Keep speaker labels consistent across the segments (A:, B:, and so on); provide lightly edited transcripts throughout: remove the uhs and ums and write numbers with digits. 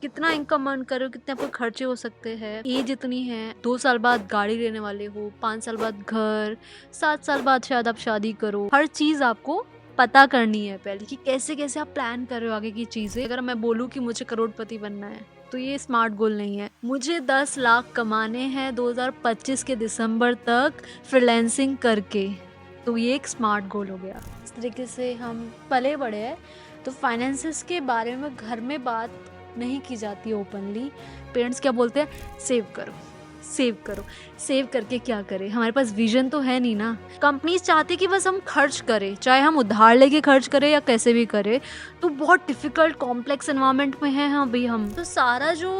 A: कितना income earn कर रहे हो, कितने आपके खर्चे हो सकते हैं, एज इतनी है, 2 साल बाद गाड़ी लेने वाले हो, 5 साल बाद घर, 7 साल बाद शायद आप शादी करो। हर चीज आपको पता करनी है पहले कि कैसे कैसे आप प्लान कर रहे हो आगे की चीजें। अगर मैं बोलूँ कि मुझे करोड़पति बनना है तो ये स्मार्ट गोल नहीं है। मुझे 10 लाख कमाने हैं 2025 के दिसंबर तक फ्रीलांसिंग करके, तो ये एक स्मार्ट गोल हो गया। इस तरीके से हम पले बड़े हैं, तो फाइनेंसेस के बारे में घर में बात नहीं की जाती ओपनली। पेरेंट्स क्या बोलते हैं, सेव करो सेव करो। सेव करके क्या करें, हमारे पास विजन तो है नहीं ना। कंपनीज चाहती कि बस हम खर्च करें, चाहे हम उधार लेके खर्च करें या कैसे भी करें। तो बहुत डिफिकल्ट कॉम्प्लेक्स एनवायरनमेंट में है हाँ भाई हम, तो सारा जो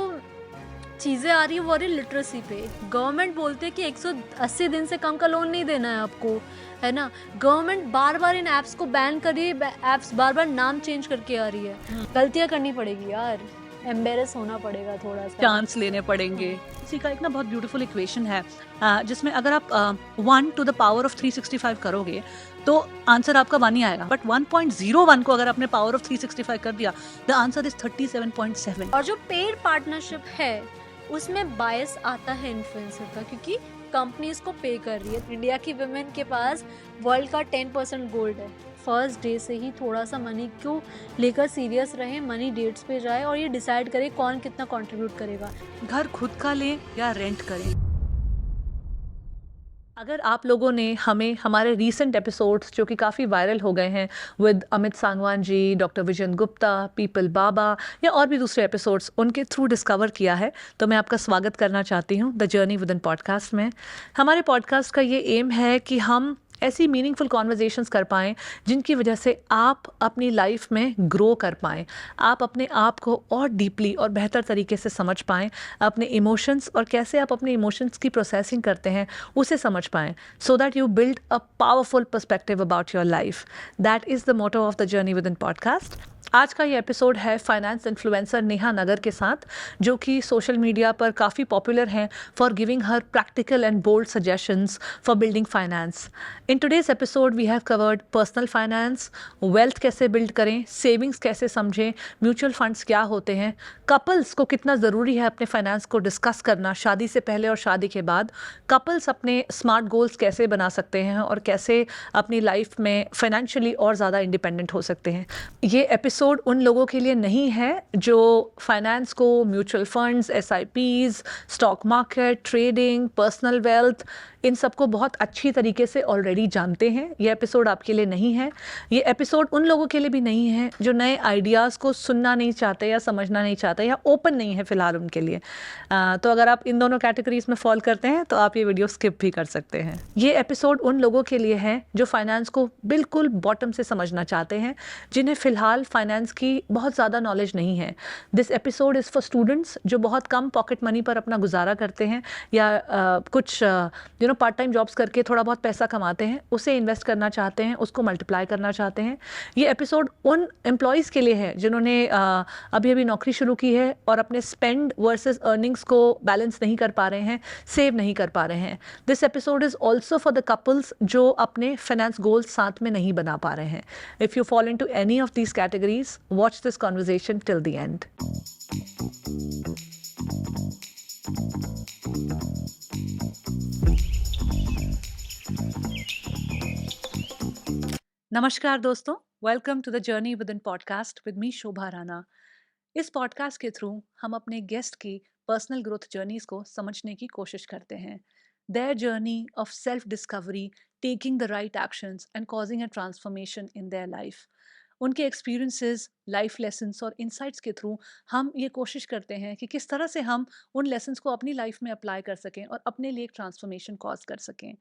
A: चीज़ें आ रही है वो आ रही लिटरेसी पे। गवर्नमेंट बोलते है कि 180 दिन से कम का लोन नहीं देना है आपको, है ना। गवर्नमेंट बार बार इन ऐप्स को बैन कर रही है, ऐप्स बार बार नाम चेंज करके आ रही है। गलतियाँ करनी पड़ेगी यार, एम्बेरस होना पड़ेगा थोड़ा सा,
B: चांस लेने पड़ेंगे। इसी का एक ना बहुत ब्यूटीफुल इक्वेशन है जिसमें अगर आप 1 to the power of 365 करोगे तो आंसर आपका 1 ही आएगा, बट 1.01 को अगर आपने पावर ऑफ 365 कर दिया, द आंसर इज 37.7।
A: और जो पेड पार्टनरशिप है उसमें बायस आता है इन्फ्लुएंसर का, क्योंकि कंपनीज को पे कर रही है। इंडिया की वुमेन के पास वर्ल्ड का 10% गोल्ड है। फर्स्ट डे से ही थोड़ा सा मनी को लेकर सीरियस रहे, मनी डेट्स पे जाए और ये डिसाइड करे कौन कितना कंट्रीब्यूट करेगा।
B: घर खुद का लें या रेंट करें। अगर आप लोगों ने हमें हमारे रीसेंट एपिसोड्स जो कि काफ़ी वायरल हो गए हैं विद अमित सांगवान जी, डॉक्टर विजन गुप्ता, पीपल बाबा या और भी दूसरे एपिसोड्स उनके थ्रू डिस्कवर किया है, तो मैं आपका स्वागत करना चाहती हूँ the journey within podcast में। हमारे पॉडकास्ट का ये एम है कि हम ऐसी मीनिंगफुल कॉन्वर्जेशंस कर पाएँ जिनकी वजह से आप अपनी लाइफ में ग्रो कर पाएँ, आप अपने आप को और डीपली और बेहतर तरीके से समझ पाएँ, अपने इमोशंस और कैसे आप अपने इमोशंस की प्रोसेसिंग करते हैं उसे समझ पाएँ, so that you build a powerful perspective about your life. That is the motto of the journey within podcast. आज का ये एपिसोड है फाइनेंस इन्फ्लुएंसर नेहा नगर के साथ, जो कि सोशल मीडिया पर काफ़ी पॉपुलर हैं for giving her practical and bold suggestions for building finance. In today's episode we have covered personal finance, wealth कैसे बिल्ड करें, सेविंग्स कैसे समझें, म्यूचुअल फंड्स क्या होते हैं, कपल्स को कितना ज़रूरी है अपने फाइनेंस को डिस्कस करना शादी से पहले और शादी के बाद, कपल्स अपने स्मार्ट गोल्स कैसे बना सकते हैं और कैसे अपनी लाइफ में फाइनेंशियली और ज़्यादा इंडिपेंडेंट हो सकते हैं। ये एपिसोड उन लोगों के लिए नहीं है जो फाइनेंस को, mutual funds, SIPs, stock market, trading, personal wealth, इन सबको बहुत अच्छी तरीके से ऑलरेडी जानते हैं। ये एपिसोड आपके लिए नहीं है। ये एपिसोड उन लोगों के लिए भी नहीं है जो नए आइडियाज़ को सुनना नहीं चाहते या समझना नहीं चाहते या ओपन नहीं है फ़िलहाल उनके लिए। तो अगर आप इन दोनों कैटेगरीज में फॉल करते हैं तो आप ये वीडियो स्किप भी कर सकते हैं। ये एपिसोड उन लोगों के लिए है जो फाइनेंस को बिल्कुल बॉटम से समझना चाहते हैं, जिन्हें फ़िलहाल फाइनेंस की बहुत ज़्यादा नॉलेज नहीं है। This episode is for students जो बहुत कम पॉकेट मनी पर अपना गुजारा करते हैं या कुछ पार्ट टाइम जॉब्स करके थोड़ा बहुत पैसा कमाते हैं, उसे इन्वेस्ट करना चाहते हैं, उसको मल्टीप्लाई करना चाहते हैं। ये एपिसोड उन एम्प्लॉयज़ के लिए है जिन्होंने अभी अभी नौकरी शुरू की है और अपने स्पेंड वर्सेस अर्निंग्स को बैलेंस नहीं कर पा रहे हैं, सेव नहीं कर पा रहे हैं। This episode is also for the couples जो अपने फाइनेंस गोल्स साथ में नहीं बना पा रहे हैं। If you fall into any of these categories, watch this conversation till the end. नमस्कार दोस्तों, welcome to the journey within podcast with me Shobha Rana. इस पॉडकास्ट के थ्रू हम अपने गेस्ट की पर्सनल ग्रोथ जर्नीज को समझने की कोशिश करते हैं। Their journey of self discovery, taking the right actions and causing a transformation in their life. उनके एक्सपीरियंसेस, लाइफ लेसन्स और इंसाइट्स के थ्रू हम ये कोशिश करते हैं कि किस तरह से हम उन लेसन्स को अपनी लाइफ में अप्लाई कर सकें और अपने लिए एक ट्रांसफॉर्मेशन कॉज कर सकें।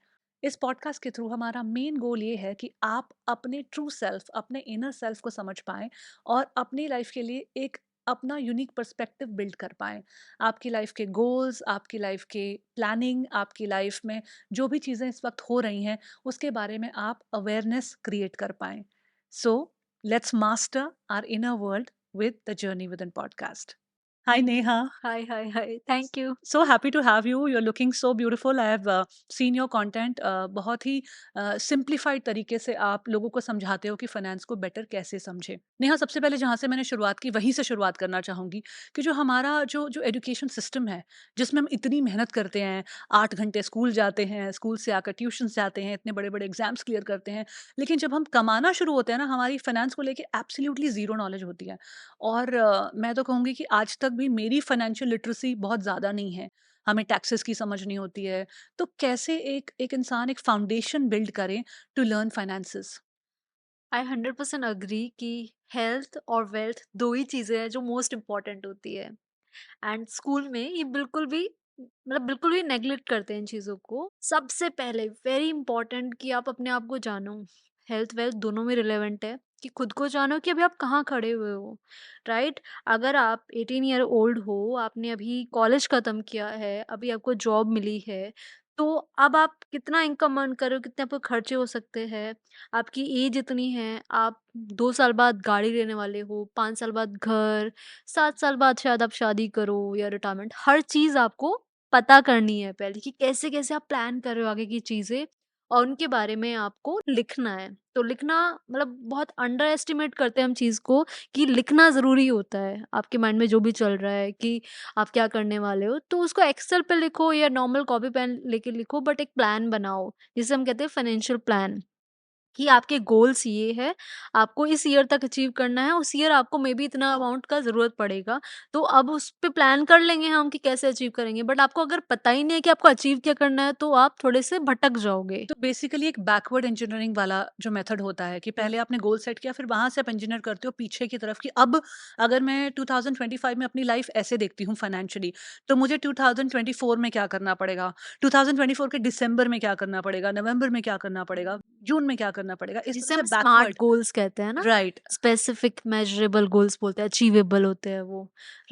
B: इस पॉडकास्ट के थ्रू हमारा मेन गोल ये है कि आप अपने ट्रू सेल्फ, अपने इनर सेल्फ को समझ पाएं और अपनी लाइफ के लिए एक अपना यूनिक पर्सपेक्टिव बिल्ड कर पाएं। आपकी लाइफ के गोल्स, आपकी लाइफ के प्लानिंग, आपकी लाइफ में जो भी चीज़ें इस वक्त हो रही हैं उसके बारे में आप अवेयरनेस क्रिएट कर पाएं। So let's master our inner world with the journey within podcast. Hi Neha.
A: Hi, hi, hi. Thank you.
B: So happy to have you. You're looking so beautiful. I have seen your content. बहुत ही simplified तरीके से आप लोगों को समझाते हो कि finance को बेटर कैसे समझे। नेहा, सबसे पहले जहाँ से मैंने शुरुआत की वहीं से शुरुआत करना चाहूँगी कि जो हमारा जो जो एजुकेशन सिस्टम है, जिसमें हम इतनी मेहनत करते हैं, 8 घंटे स्कूल जाते हैं, स्कूल से आकर ट्यूशन्स जाते हैं, इतने बड़े-बड़े एग्ज़ाम्स क्लियर करते हैं, लेकिन जब हम कमाना शुरू होते हैं ना, हमारी फाइनेंस को लेके एब्सोल्यूटली ज़ीरो नॉलेज होती है। और मैं तो कहूँगी कि आज तक भी मेरी फाइनेंशियल लिटरेसी बहुत ज़्यादा नहीं है। हमें टैक्सेस की समझ नहीं होती है। तो कैसे एक एक इंसान एक फाउंडेशन बिल्ड करे to learn finances?
A: I 100% agree कि हेल्थ और वेल्थ 2 ही चीज़ें हैं जो मोस्ट इम्पोर्टेंट होती है। एंड स्कूल में ये बिल्कुल भी बिल्कुल भी नेग्लेक्ट करते हैं इन चीज़ों को। सबसे पहले वेरी इंपॉर्टेंट कि आप अपने आप को जानो। हेल्थ वेल्थ दोनों में रिलेवेंट है कि खुद को जानो कि अभी आप कहाँ खड़े हुए हो, राइट? अगर आप 18 ईयर ओल्ड हो, आपने अभी कॉलेज खत्म किया है, अभी आपको जॉब मिली है, तो अब आप कितना इनकम अर्न कर रहे हो, कितने आपके खर्चे हो सकते हैं, आपकी एज इतनी है, आप 2 साल बाद गाड़ी लेने वाले हो, 5 साल बाद घर, 7 साल बाद शायद आप शादी करो या रिटायरमेंट, हर चीज़ आपको पता करनी है पहले कि कैसे-कैसे आप प्लान कर रहे हो आगे की चीज़ें और उनके बारे में आपको लिखना है। तो लिखना बहुत अंडर एस्टिमेट करते हैं हम चीज़ को कि लिखना ज़रूरी होता है। आपके माइंड में जो भी चल रहा है कि आप क्या करने वाले हो, तो उसको एक्सेल पे लिखो या नॉर्मल कॉपी पेन लेके लिखो बट एक प्लान बनाओ, जिसे हम कहते हैं फाइनेंशियल प्लान। कि आपके गोल्स ये है, आपको इस ईयर तक अचीव करना है, उस ईयर आपको मे बी इतना अमाउंट का ज़रूरत पड़ेगा, तो अब उस पे प्लान कर लेंगे हम कि कैसे अचीव करेंगे। बट आपको अगर पता ही नहीं है कि आपको अचीव क्या करना है, तो आप थोड़े से भटक जाओगे।
B: तो बेसिकली एक बैकवर्ड इंजीनियरिंग वाला जो मेथड होता है कि
A: यस।
B: पहले आपने गोल सेट किया, फिर वहां से आप इंजीनियर करते हो पीछे की तरफ कि अब अगर मैं 2025 में अपनी लाइफ ऐसे देखती हूँ फाइनेंशियली, तो मुझे 2024 में क्या करना पड़ेगा, 2024 के दिसंबर में क्या करना पड़ेगा, नवंबर में क्या करना पड़ेगा, जून में क्या करना पड़ेगा, इस तरह
A: जिसे
B: से
A: हम स्मार्ट
B: बैकवर्ड।
A: गोल्स कहते हैं ना,
B: राइट।
A: स्पेसिफिक मेजरेबल गोल्स बोलते हैं, अचीवेबल होते हैं वो,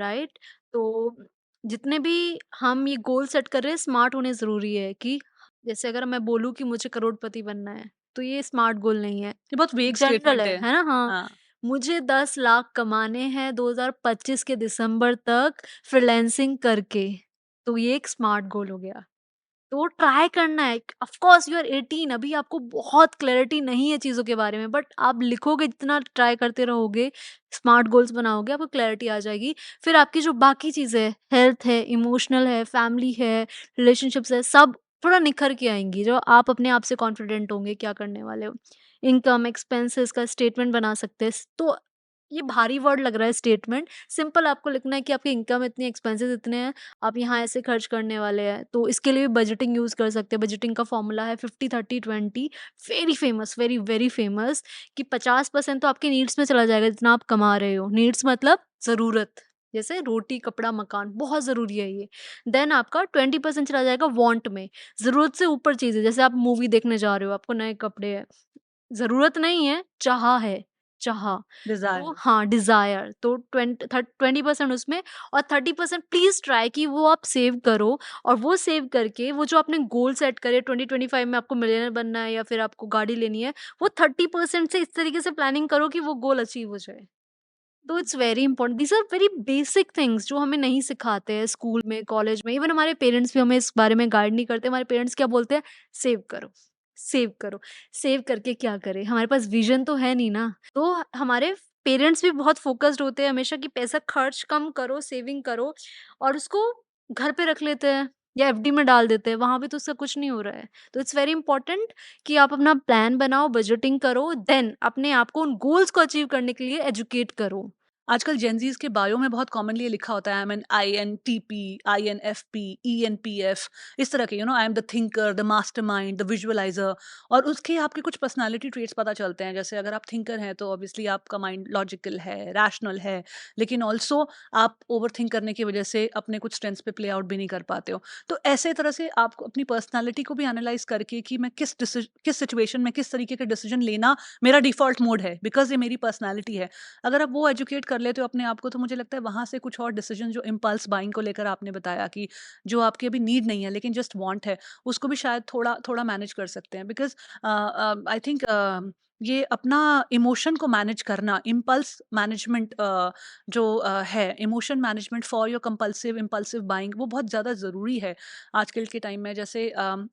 A: राइट? तो जितने भी हम ये गोल सेट कर रहे हैं, स्मार्ट होने ज़रूरी है कि जैसे अगर मैं बोलूँ कि मुझे करोड़पति बनना है, तो ये स्मार्ट गोल नहीं है,
B: ये बहुत वेग
A: जनरल
B: स्टेटमेंट
A: है ना? हाँ,
B: हाँ।
A: मुझे 10 लाख कमाने हैं 2025 के दिसंबर तक फ्रीलांसिंग करके, तो ये एक स्मार्ट गोल हो गया। तो ट्राई करना है। ऑफ कोर्स यू आर 18, अभी आपको बहुत क्लैरिटी नहीं है चीज़ों के बारे में, बट आप लिखोगे, जितना ट्राई करते रहोगे, स्मार्ट गोल्स बनाओगे, आपको क्लैरिटी आ जाएगी। फिर आपकी जो बाकी चीज़ें हैं, हेल्थ है, इमोशनल है, फैमिली है, रिलेशनशिप्स है, सब थोड़ा निखर के आएँगी, जो आप अपने आप से कॉन्फिडेंट होंगे क्या करने वाले हो। इनकम, एक्सपेंसेस का स्टेटमेंट बना सकते हैं। तो ये भारी वर्ड लग रहा है स्टेटमेंट, सिंपल आपको लिखना है कि आपकी इनकम इतनी, एक्सपेंसेस इतने हैं, आप यहाँ ऐसे खर्च करने वाले हैं, तो इसके लिए भी बजटिंग यूज़ कर सकते हैं। बजटिंग का फॉर्मूला है 50-30-20, very famous, very very famous, कि 50% तो आपके नीड्स में चला जाएगा जितना आप कमा रहे हो। नीड्स मतलब ज़रूरत, जैसे रोटी, कपड़ा, मकान, बहुत ज़रूरी है ये। देन आपका 20% चला जाएगा वांट में, ज़रूरत से ऊपर चीज़ें, जैसे आप मूवी देखने जा रहे हो, आपको नए कपड़े हैं, ज़रूरत नहीं है, चाह है, चाह। तो
B: डिजायर।
A: हाँ, डिज़ायर तो 20% उसमें, और 30% प्लीज़ ट्राई कि वो आप सेव करो, और वो सेव करके वो जो आपने गोल सेट करे 2025 में आपको मिलियनेयर बनना है या फिर आपको गाड़ी लेनी है, वो 30% से इस तरीके से प्लानिंग करो कि वो गोल अचीव हो जाए। तो it's very important, these are very basic things जो हमें नहीं सिखाते हैं स्कूल में, कॉलेज में, इवन हमारे पेरेंट्स भी हमें इस बारे में गाइड नहीं करते। हमारे पेरेंट्स क्या बोलते हैं? सेव करो, सेव करो। सेव करके क्या करें? हमारे पास विज़न तो है नहीं ना। तो हमारे पेरेंट्स भी बहुत फ़ोकस्ड होते हैं हमेशा कि पैसा खर्च कम करो, सेविंग करो, और उसको घर पे रख लेते हैं या एफडी में डाल देते हैं, वहाँ पे तो उसका कुछ नहीं हो रहा है। तो इट्स वेरी इंपॉर्टेंट कि आप अपना प्लान बनाओ, बजटिंग करो, देन अपने आप को उन गोल्स को अचीव करने के लिए एजुकेट करो।
B: आजकल जेनज़ीज़ के बायो में बहुत कॉमनली ये लिखा होता है, आई एम एन आईएनटीपी, आईएनएफपी, ईएनपीएफ, इस तरह के I am the thinker, the mastermind, the visualiser. और उसके आपके कुछ पर्सनैलिटी ट्रेट्स पता चलते हैं। जैसे अगर आप थिंकर हैं तो ऑब्वियसली आपका माइंड लॉजिकल है, रैशनल है, लेकिन ऑल्सो आप ओवरथिंक करने की वजह से अपने कुछ स्ट्रेंथ्स पे प्ले आउट भी नहीं कर पाते हो। तो ऐसे तरह से आपको अपनी पर्सनैलिटी को भी एनालाइज़ करके कि मैं किस सिचुएशन में किस तरीके का डिसीजन लेना मेरा डिफ़ॉल्ट मोड है, बिकॉज़ ये मेरी पर्सनैलिटी है। अगर आप वो एजुकेट कर लेते हो अपने आप को, तो मुझे लगता है वहाँ से कुछ और डिसीजन जो इम्पल्स बाइंग को लेकर आपने बताया कि जो आपकी अभी नीड नहीं है लेकिन जस्ट वांट है, उसको भी शायद थोड़ा थोड़ा मैनेज कर सकते हैं। बिकॉज आई थिंक ये अपना इमोशन को मैनेज करना, इम्पल्स मैनेजमेंट जो है, emotion management for your compulsive impulsive buying, वो बहुत ज़्यादा ज़रूरी है आजकल के टाइम में। जैसे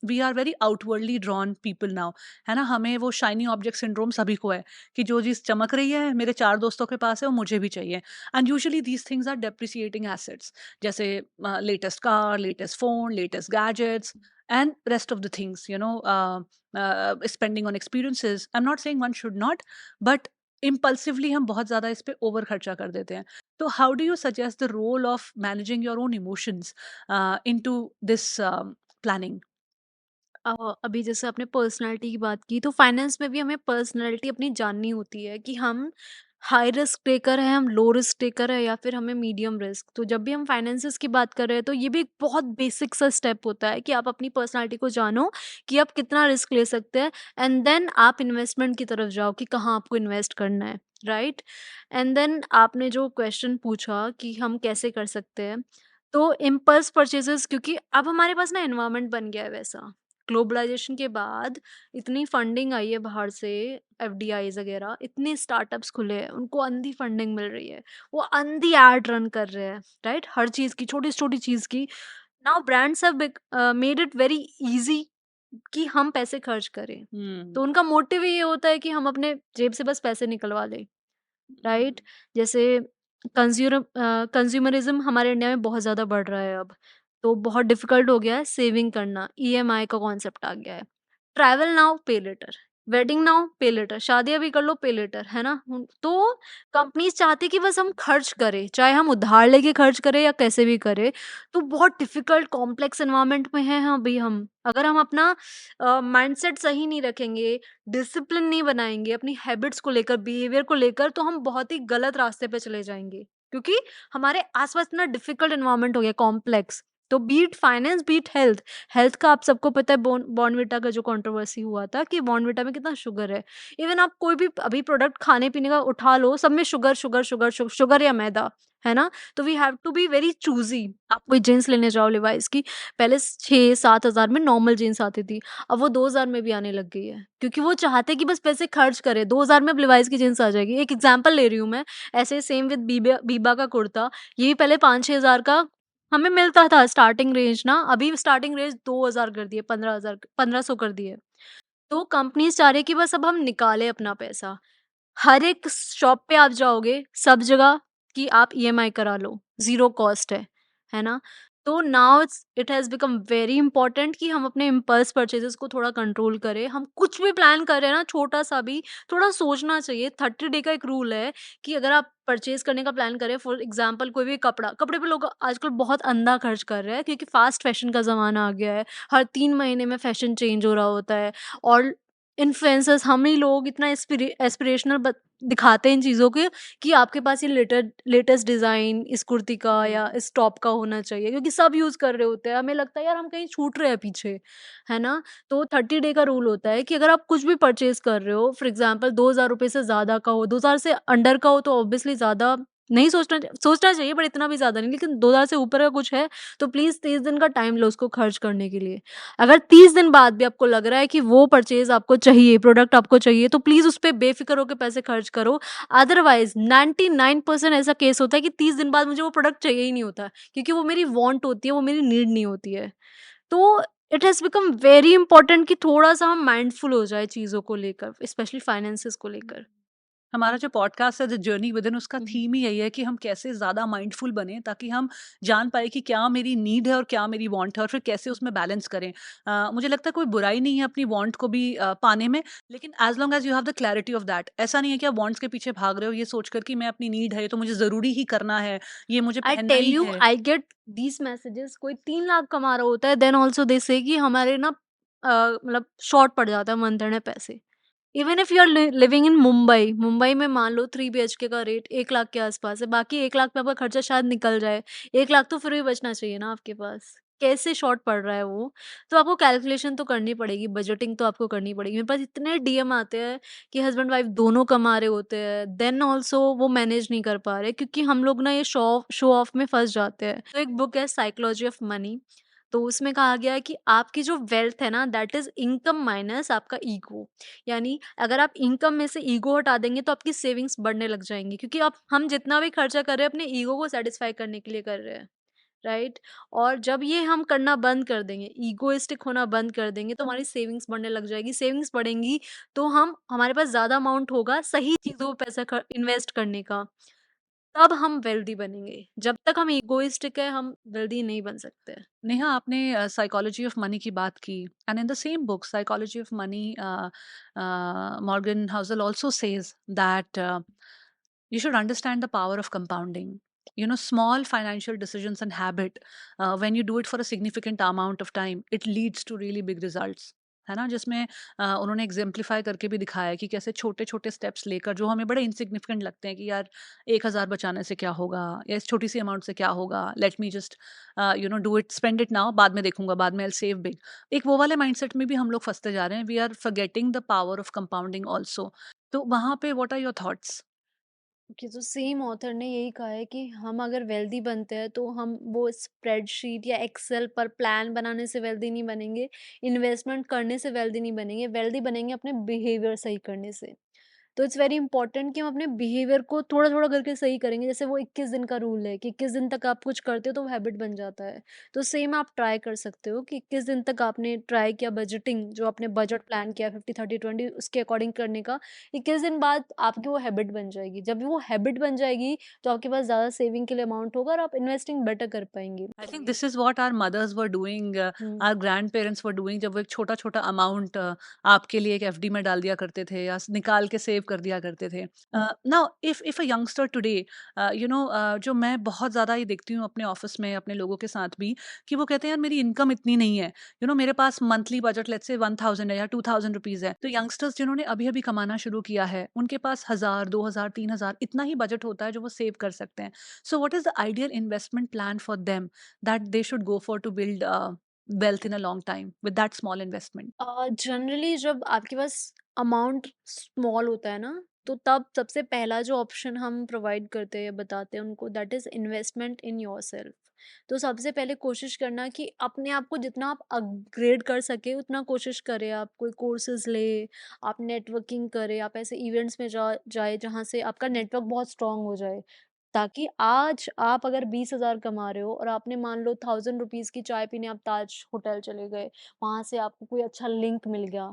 B: we are very outwardly drawn people now, है ना? हमें वो शाइनी ऑब्जेक्ट सिंड्रोम सभी को है कि जो चीज़ चमक रही है मेरे 4 दोस्तों के पास है, वो मुझे भी चाहिए। And usually these things are depreciating assets, जैसे latest car, latest phone, latest gadgets and rest of the things, spending on experiences. I'm not saying one should not, but impulsively हम बहुत ज़्यादा इस पे ओवर खर्चा कर देते हैं। तो how do you suggest the role of managing your own emotions into this planning?
A: अभी जैसे आपने पर्सनैलिटी की बात की, तो फाइनेंस में भी हमें पर्सनैलिटी अपनी जाननी होती है कि हम हाई रिस्क टेकर हैं, हम लो रिस्क टेकर है, या फिर हमें मीडियम रिस्क। तो जब भी हम फाइनेंसेस की बात कर रहे हैं, तो ये भी एक बहुत बेसिक सा स्टेप होता है कि आप अपनी पर्सनैलिटी को जानो कि आप कितना रिस्क ले सकते हैं, एंड देन आप इन्वेस्टमेंट की तरफ जाओ कि कहाँ आपको इन्वेस्ट करना है, राइट? एंड देन आपने जो क्वेश्चन पूछा कि हम कैसे कर सकते हैं, तो इम्पल्स परचेजेस, क्योंकि अब हमारे पास ना एनवायरनमेंट बन गया है वैसा। ग्लोबलाइजेशन के बाद इतनी फंडिंग आई है बाहर से, एफडीआईज वगैरह, इतने स्टार्टअप्स खुले हैं, उनको अंधी फंडिंग मिल रही है, वो अंधी एड रन कर रहे हैं, राइट? हर चीज की, छोटी छोटी चीज की। Now brands have made it very easy कि हम पैसे खर्च करें।
B: हम्म।
A: तो उनका मोटिव ये होता है कि हम अपने जेब से बस पैसे निकलवा लें, राइट? जैसे कंज्यूमरिज्म हमारे इंडिया में बहुत ज़्यादा बढ़ रहा है अब, तो बहुत डिफ़िकल्ट हो गया है सेविंग करना, ईएमआई का कॉन्सेप्ट आ गया है। ट्रैवल नाउ पे लेटर, वेडिंग नाउ पे लेटर, शादियाँ भी कर लो पे लेटर, है ना? तो कंपनीज़ चाहती है कि बस हम खर्च करें, चाहे हम उधार लेके खर्च करें या कैसे भी करें। तो बहुत डिफ़िकल्ट कॉम्प्लेक्स एनवायरनमेंट में हैं अभी हम। अगर हम अपना माइंडसेट सही नहीं रखेंगे, डिसिप्लिन नहीं बनाएँगे अपनी हैबिट्स को लेकर, बिहेवियर को लेकर, तो हम बहुत ही गलत रास्ते पे चले जाएँगे। क्योंकि हमारे आस-पास इतना डिफ़िकल्ट एनवायरनमेंट हो गया, कॉम्प्लेक्स। तो B it finance, B it health. Health का आप सबको पता है, बॉर्नविटा का जो कंट्रोवर्सी हुआ था कि बॉर्नविटा में कितना शुगर है। इवन आप कोई भी अभी प्रोडक्ट खाने-पीने का उठा लो, सब में शुगर, शुगर, शुगर, शुगर या मैदा, है ना? तो we have to be very choosy. आप कोई जीन्स लेने जाओ लिवाइस की, पहले 6-7 हज़ार में नॉर्मल जीन्स आती थी। अब वो 2000 में भी आने लग गई है, क्योंकि वो चाहते हैं कि बस पैसे खर्च करें। 2000 में अब लिवाइस की जीन्स आ जाएगी। एक एग्जांपल ले रही हूँ मैं। ऐसे सेम विद बीबा का कुर्ता, ये भी पहले 5-6 हज़ार का हमें मिलता था स्टार्टिंग रेंज ना, अभी स्टार्टिंग रेंज 2000 कर दी है, 15,000 1500 कर दी है। तो कंपनीज़ चाह रही है कि बस अब हम निकालें अपना पैसा। हर एक शॉप पे आप जाओगे, सब जगह कि आप ईएमआई करा लो, ज़ीरो कॉस्ट है ना? तो now it has become very important कि हम अपने इम्पल्स परचेज़ेज़ को थोड़ा कंट्रोल करें। हम कुछ भी प्लान कर रहे हैं ना, छोटा-सा भी, थोड़ा सोचना चाहिए। 30 डे का एक रूल है कि अगर आप परचेज़ करने का प्लान करें, फॉर एग्ज़ाम्पल कोई भी कपड़ा, कपड़े पे लोग आजकल बहुत अंधा खर्च कर रहे हैं, क्योंकि फ़ास्ट फ़ैशन का ज़माना आ गया है। हर 3 महीने में फ़ैशन चेंज हो रहा होता है, और इन्फ्लुएंसर्स, हम ही लोग इतना एस्पिरेशनल दिखाते हैं इन चीज़ों के कि आपके पास ये लेटेस्ट डिज़ाइन इस कुर्ती का या इस टॉप का होना चाहिए, क्योंकि सब यूज़ कर रहे होते हैं। हमें लगता है यार हम कहीं छूट रहे हैं पीछे, है ना? तो 30 डे का रूल होता है कि अगर आप कुछ भी परचेज़ कर रहे हो, फॉर एग्ज़ाम्पल ₹2000 से ज़्यादा का हो, 2000 से अंडर का हो, तो ऑब्वियसली ज़्यादा नहीं सोचना चाहिए, बट इतना भी ज़्यादा नहीं। लेकिन 2000 से ऊपर का कुछ है, तो प्लीज़ 30 दिन का टाइम लो उसको खर्च करने के लिए। अगर 30 दिन बाद भी आपको लग रहा है कि वो परचेज़ आपको चाहिए, प्रोडक्ट आपको चाहिए, तो प्लीज़ उस पे बेफ़िक्र होके पैसे खर्च करो। अदरवाइज़ 99% ऐसा केस होता है कि 30 दिन बाद मुझे वो प्रोडक्ट चाहिए ही नहीं होता, क्योंकि वो मेरी वांट होती है, वो मेरी नीड नहीं होती है। तो it has become very important कि थोड़ा-सा हम माइंडफुल हो जाएँ चीज़ों को लेकर, स्पेशली फाइनेंसेस को लेकर।
B: हमारा जो पॉडकास्ट है द जर्नी विदिन, उसका
A: हुँ,
B: थीम ही यही है कि हम कैसे ज़्यादा माइंडफुल बने ताकि हम जान पाए कि क्या मेरी नीड है और क्या मेरी वांट है, और फिर कैसे उसमें बैलेंस करें। मुझे लगता है कोई बुराई नहीं है अपनी वांट को भी पाने में, लेकिन as long as you have the clarity of that, ऐसा नहीं है कि आप वांट्स के पीछे भाग रहे हो ये सोचकर कि मैं अपनी नीड है ये तो मुझे ज़रूरी ही करना है, ये मुझे
A: आई
B: पहनना
A: टेल
B: ही
A: यू,
B: है।
A: I get these messages. कोई 3 लाख कमा रहा होता है, देन ऑल्सो दे से कि हमारे ना मतलब शॉर्ट पड़ जाता है मंथ एंड में पैसे। Even if you are living in Mumbai, Mumbai में मान लो 3 बीएचके का रेट 1 लाख के आसपास है, बाकी 1 लाख में आपका खर्चा शायद निकल जाए। 1 लाख तो फिर भी बचना चाहिए ना आपके पास। कैसे शॉर्ट पड़ रहा है वो? तो आपको कैलकुलेशन तो करनी पड़ेगी, बजटिंग तो आपको करनी पड़ेगी। मेरे पास इतने डीएम आते हैं कि हस्बैंड वाइफ दोनों कमा रहे होते हैं, देन ऑल्सो वो मैनेज नहीं कर पा रहे, क्योंकि हम लोग ना ये शो ऑफ में फँस जाते हैं। तो एक बुक है साइकोलॉजी ऑफ मनी, तो उसमें कहा गया है कि आपकी जो वेल्थ है ना दैट इज़ इनकम माइनस आपका ईगो। यानी अगर आप इनकम में से ईगो हटा देंगे तो आपकी सेविंग्स बढ़ने लग जाएँगी, क्योंकि अब हम जितना भी खर्चा कर रहे हैं अपने ईगो को सैटिस्फाई करने के लिए कर रहे हैं, राइट? और जब ये हम करना बंद कर देंगे, ईगोइस्टिक होना बंद कर देंगे तो हमारी सेविंग्स बढ़ने लग जाएगी। सेविंग्स बढ़ेंगी तो हमारे पास ज़्यादा अमाउंट होगा सही चीज़ों पे पैसा ख इन्वेस्ट करने का, तब हम वेल्दी बनेंगे। जब तक हम इगोइस्टिक है हम वेल्दी नहीं बन सकते।
B: नेहा, आपने साइकोलॉजी ऑफ मनी की बात की, and in the same book psychology of money Morgan Housel also says that you should understand the power of compounding. You know, small financial decisions and habit, when you do it for a significant amount of time, it leads to really big results. है ना, जिसमें उन्होंने exemplify करके भी दिखाया है कि कैसे छोटे छोटे स्टेप्स लेकर जो हमें बड़े इंसिग्निफिकेंट लगते हैं कि यार 1,000 बचाने से क्या होगा या इस छोटी सी अमाउंट से क्या होगा, late me just do it, spend it now, बाद में देखूंगा, बाद में आई सेव बिग। एक वो वाले माइंडसेट में भी हम लोग फंसते जा रहे हैं, we are forgetting the power of compounding also. तो वहां पे व्हाट आर योर थॉट्स?
A: कि जो सेम ऑथर ने यही कहा है कि हम अगर वेल्दी बनते हैं तो हम वो स्प्रेडशीट या एक्सेल पर प्लान बनाने से वेल्दी नहीं बनेंगे, इन्वेस्टमेंट करने से वेल्दी नहीं बनेंगे, वेल्दी बनेंगे अपने बिहेवियर सही करने से। तो इट्स वेरी इंपॉर्टेंट कि हम अपने बिहेवियर को थोड़ा-थोड़ा करके सही करेंगे। जैसे वो 21 दिन का रूल है कि 21 दिन तक आप कुछ करते हो तो वो हैबिट बन जाता है। तो सेम आप ट्राई कर सकते हो कि 21 दिन तक आपने ट्राई किया बजटिंग, जो आपने बजट प्लान किया 50-30-20 उसके अकॉर्डिंग करने का, 21 दिन बाद आपकी वो हैबिट बन जाएगी। जब वो हैबिट बन जाएगी तो आपके पास ज़्यादा सेविंग के लिए अमाउंट होगा और आप इन्वेस्टिंग बेटर कर पाएँगे।
B: I think this is what our mothers were doing,
A: hmm.
B: Our grand parents were doing, जब वो एक छोटा छोटा अमाउंट आपके लिए एक एफडी में डाल दिया करते थे या निकाल के सेव कर दिया करते थे। Now if a youngster today, जो मैं बहुत ज़्यादा ही देखती हूँ अपने ऑफिस में अपने लोगों के साथ भी, कि वो कहते हैं यार मेरी इनकम इतनी नहीं है, मेरे पास मंथली बजट लेट्स से 1,000 है या 2,000 रुपीज़ है। तो यंगस्टर्स जिन्होंने अभी अभी कमाना शुरू किया है उनके पास 1,000 2,000 3,000 इतना ही बजट होता है जो वो सेव कर सकते हैं। So what is the ideal investment plan for them that they should go for to build wealth in a long time with that small investment?
A: Generally जब आपके पास अमाउंट स्मॉल होता है ना, तो तब सबसे पहला जो ऑप्शन हम प्रोवाइड करते हैं, बताते हैं उनको, that is investment in yourself. तो सबसे पहले कोशिश करना कि अपने आप को जितना आप अपग्रेड कर सकें उतना कोशिश करें। आप कोई कोर्सेज़ लें, आप नेटवर्किंग करें, आप ऐसे इवेंट्स में जाएँ जहाँ से आपका नेटवर्क बहुत स्ट्रॉन्ग हो जाए। ताकि आज आप अगर 20,000 कमा रहे हो और आपने मान लो ₹1000 की चाय पीने आप ताज होटल चले गए, वहाँ से आपको कोई अच्छा लिंक मिल गया,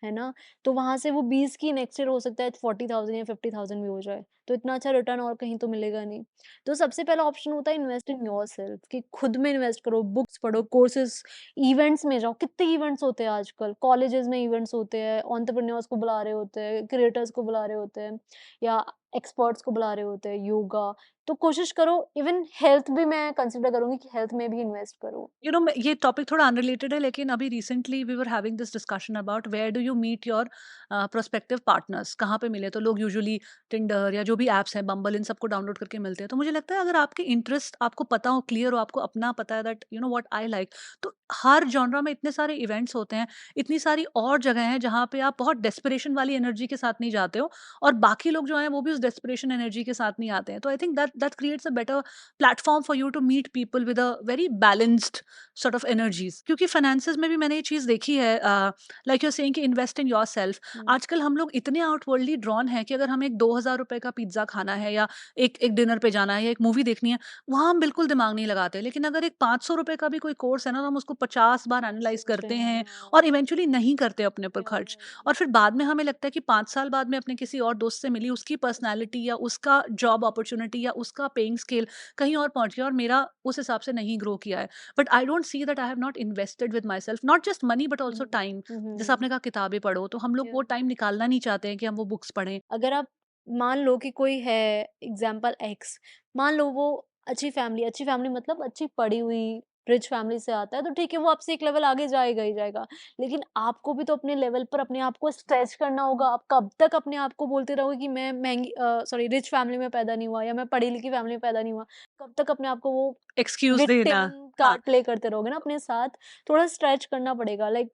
A: है ना? तो वहाँ से वो 20 की नेक्स्ट ईयर हो सकता है 40,000 या 50,000 भी हो जाए। तो इतना अच्छा रिटर्न और कहीं तो मिलेगा नहीं। तो सबसे पहला ऑप्शन होता है इन्वेस्ट इन योरसेल्फ, कि खुद में इन्वेस्ट करो, बुक्स पढ़ो, कोर्सेज़, इवेंट्स में जाओ। कितने इवेंट्स होते हैं आजकल, कॉलेजेस में इवेंट्स होते हैं, एंटरप्रेन्योर्स को बुला रहे होते हैं, क्रिएटर्स को बुला रहे होते हैं या एक्सपर्ट्स को बुला रहे होते हैं, योगा। तो कोशिश करो, इवन हेल्थ भी मैं कंसिडर करूँगी कि हेल्थ में भी इन्वेस्ट करो।
B: ये टॉपिक थोड़ा अनरिलेटेड है, लेकिन अभी recently we were having this discussion about where do you meet your prospective partners, कहाँ पे मिले। तो लोग यूजुअली टिंडर या जो भी एप्स हैं, बम्बल, इन सबको डाउनलोड करके मिलते हैं। तो मुझे लगता है अगर आपके इंटरेस्ट आपको पता हो, क्लियर हो, आपको अपना पता है that you know what I like, तो हर जॉनरा में इतने सारे इवेंट्स होते हैं, इतनी सारी और जगह हैं जहाँ पे आप बहुत डेस्परेशन वाली एनर्जी के साथ नहीं जाते हो, और बाकी लोग जो हैं वो भी उस डेस्परेशन एनर्जी के साथ नहीं आते हैं। तो I think that that creates a better platform for you to meet people with a very balanced sort of energies. क्योंकि फाइनेंसेस में भी मैंने ये चीज़ देखी है, लाइक यू आर सेइंग कि इन्वेस्ट इन योरसेल्फ।
A: हुँ,
B: आजकल हम लोग इतने आउटवर्ल्डली ड्रॉन हैं कि अगर हमें एक 2,000 रुपए का पिज्जा खाना है या एक एक डिनर पे जाना है या एक मूवी देखनी है, वहाँ हम बिल्कुल दिमाग नहीं लगाते। लेकिन अगर एक 500 रुपए का भी कोई कोर्स है ना, तो हम उसको 50 बार एनालाइज
A: सोचते
B: करते
A: हैं,
B: हैं
A: हाँ।
B: और इवेंचुअली नहीं करते अपने ऊपर
A: या,
B: खर्च।
A: या, या।
B: और फिर बाद में हमें लगता है कि 5 साल बाद में अपने किसी और दोस्त से मिली, उसकी पर्सनैलिटी या उसका जॉब अपॉर्चुनिटी या उसका पेइंग स्केल कहीं और पहुंच गया और मेरा उस हिसाब से नहीं ग्रो किया है। But I don't see that I have not invested with myself, not just money but
A: hmm,
B: also
A: hmm.
B: Time.
A: Hmm, hmm,
B: जैसे
A: हुँ।
B: आपने कहा किताबें पढ़ो, तो हम लोग
A: या।
B: वो टाइम निकालना नहीं चाहते हैं कि हम वो बुक्स पढ़ें।
A: अगर आप मान लो कि कोई है, एग्जाम्पल एक्स, मान लो वो अच्छी फैमिली मतलब अच्छी पढ़ी हुई रिच फैमिली से आता है, तो ठीक है वो आपसे एक लेवल आगे जाएगा ही जाएगा। लेकिन आपको भी तो अपने लेवल पर अपने आप को स्ट्रेच करना होगा। आप कब तक अपने आप को बोलते रहोगे कि मैं सॉरी रिच फैमिली में पैदा नहीं हुआ या मैं पढ़ी लिखी फैमिली में पैदा नहीं हुआ। कब तक अपने आप को वो
B: एक्सक्यूज
A: विक्टिम
B: देना। हाँ।
A: कार्ड प्ले करते रहोगे ना अपने साथ। थोड़ा स्ट्रेच करना पड़ेगा, लाइक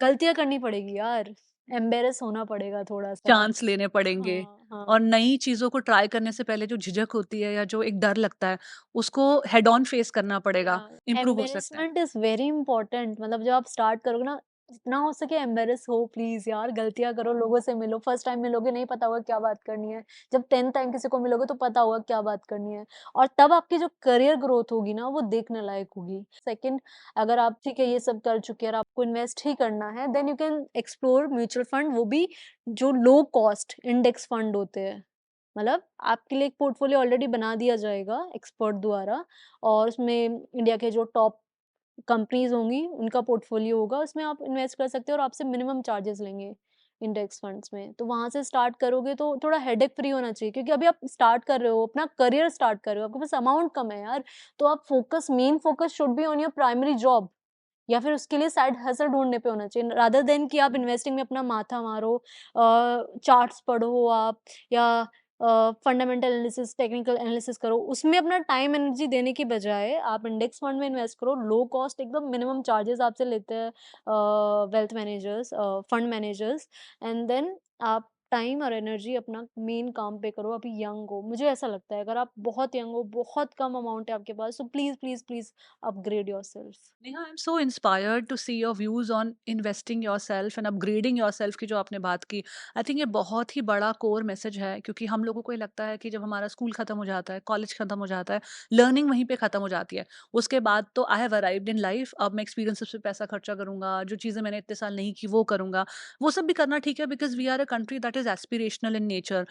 A: गलतियां करनी पड़ेगी यार। एम्बैरेस होना पड़ेगा थोड़ा-सा।
B: चांस लेने पड़ेंगे
A: हाँ,
B: और
A: हाँ।
B: नई चीज़ों को ट्राई करने से पहले जो झिझक होती है या जो एक डर लगता है, उसको हेड ऑन फेस करना पड़ेगा,
A: या
B: इम्प्रूव हो सकता है।
A: एम्बैरेसमेंट इज़ वेरी इम्पोर्टेंट, मतलब जब आप स्टार्ट करोगे ना, जितना हो सके एम्बैरेस हो प्लीज़ यार, गलतियाँ करो, लोगों से मिलो, फर्स्ट टाइम मिलोगे नहीं पता होगा क्या बात करनी है, जब 10th टाइम किसी को मिलोगे तो पता होगा क्या बात करनी है, और तब आपकी जो करियर ग्रोथ होगी ना वो देखने लायक होगी। सेकंड, अगर आप ठीक है ये सब कर चुके हैं और आपको इन्वेस्ट ही करना है, then you can explore mutual fund, वो भी जो लो कॉस्ट इंडेक्स फंड होते हैं। मतलब आपके लिए एक पोर्टफोलियो ऑलरेडी बना दिया जाएगा एक्सपर्ट द्वारा, और उसमें इंडिया के जो टॉप कंपनीज़ होंगी, उनका पोर्टफोलियो होगा, उसमें आप इन्वेस्ट कर सकते हो और आपसे मिनिमम चार्जेस लेंगे इंडेक्स फंड्स में। तो वहाँ से स्टार्ट करोगे तो थोड़ा हेडेक फ्री होना चाहिए, क्योंकि अभी आप स्टार्ट कर रहे हो, अपना करियर स्टार्ट कर रहे हो, आपके पास अमाउंट कम है यार, तो आप main focus should be on your primary job, या फिर उसके लिए साइड हसल ढूँढने पे होना चाहिए, रादर देन कि आप इन्वेस्टिंग में अपना माथा मारो, चार्ट्स पढ़ो आप, या फंडामेंटल एनालिसिस, टेक्निकल एनालिसिस करो। उसमें अपना टाइम एनर्जी देने की बजाय आप इंडेक्स फंड में इन्वेस्ट करो, लो कॉस्ट एकदम मिनिमम चार्जेस आपसे लेते हैं wealth managers, fund managers, and then आप टाइम और एनर्जी अपना मेन काम पे करो। अभी यंग हो, मुझे ऐसा लगता है अगर आप बहुत यंग हो, बहुत कम अमाउंट है आपके पास, तो please, please, please upgrade yourself.
B: Neha, I am so inspired to see your views on investing yourself and upgrading yourself की जो आपने बात की। आई थिंक ये बहुत ही बड़ा कोर मैसेज है, क्योंकि हम लोगों को ये लगता है कि जब हमारा स्कूल खत्म हो जाता है, कॉलेज खत्म हो जाता है, लर्निंग वहीं पे खत्म हो जाती है। उसके बाद तो I have arrived in life, अब मैं एक्सपीरियंसेस पे पैसा खर्चा करूंगा, जो चीज़ें मैंने इतने साल नहीं की वो करूंगा। वो सब भी करना ठीक है, because we are a country that is aspirational in nature.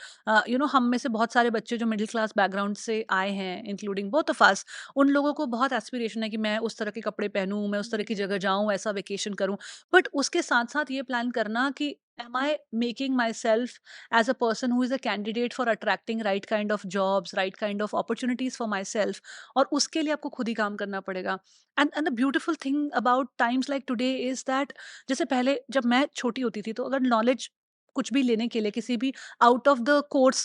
B: हम में से बहुत सारे बच्चे जो मिडिल क्लास बैकग्राउंड से आए हैं, इंक्लूडिंग बोथ ऑफ अस, उन लोगों को बहुत एस्पिरेशन है कि मैं उस तरह के कपड़े पहनूं, मैं उस तरह की जगह जाऊं, ऐसा वेकेशन करूं। बट उसके साथ साथ ये प्लान करना कि am I making myself as a person who is a candidate for attracting right kind of jobs, right kind of opportunities for myself, और उसके लिए आपको खुद ही काम करना पड़ेगा। And the beautiful thing about times like today is that, जैसे पहले जब मैं छोटी होती थी तो अगर नॉलेज कुछ भी लेने के लिए, किसी भी out of the course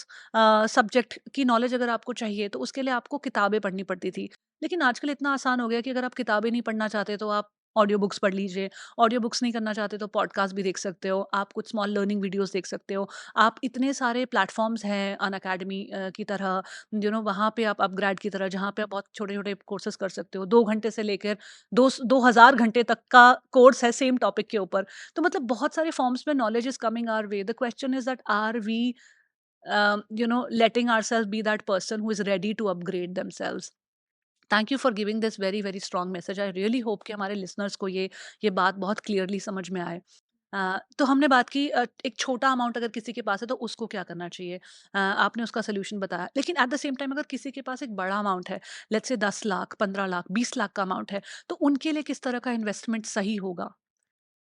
B: subject की नॉलेज अगर आपको चाहिए, तो उसके लिए आपको किताबें पढ़नी पड़ती थी। लेकिन आजकल इतना आसान हो गया कि अगर आप किताबें नहीं पढ़ना चाहते तो आप ऑडियो बुक्स पढ़ लीजिए, ऑडियो बुक्स नहीं करना चाहते तो पॉडकास्ट भी देख सकते हो, आप कुछ स्मॉल लर्निंग वीडियोस देख सकते हो। आप इतने सारे प्लेटफॉर्म्स हैं अन अकेडमी की तरह, वहाँ पे आप अपग्रेड की तरह, जहाँ पे आप बहुत छोटे छोटे कोर्सेज कर सकते हो, 2 घंटे से लेकर 2,000 घंटे तक का कोर्स है सेम टॉपिक के ऊपर। तो मतलब बहुत सारे फॉर्म्स में knowledge is coming our way. The question is that are we letting ourselves be that person who is ready to upgrade themselves. Thank you for giving this very very strong message. I really hope कि हमारे listeners को ये बात बहुत clearly समझ में आए। तो हमने बात की एक छोटा अमाउंट अगर किसी के पास है तो उसको क्या करना चाहिए। आपने उसका सोल्यूशन बताया, लेकिन एट द सेम टाइम अगर किसी के पास एक बड़ा अमाउंट है, लेट्स से 10 लाख, 15 लाख, 20 लाख का अमाउंट है, तो उनके लिए किस तरह का इन्वेस्टमेंट सही होगा।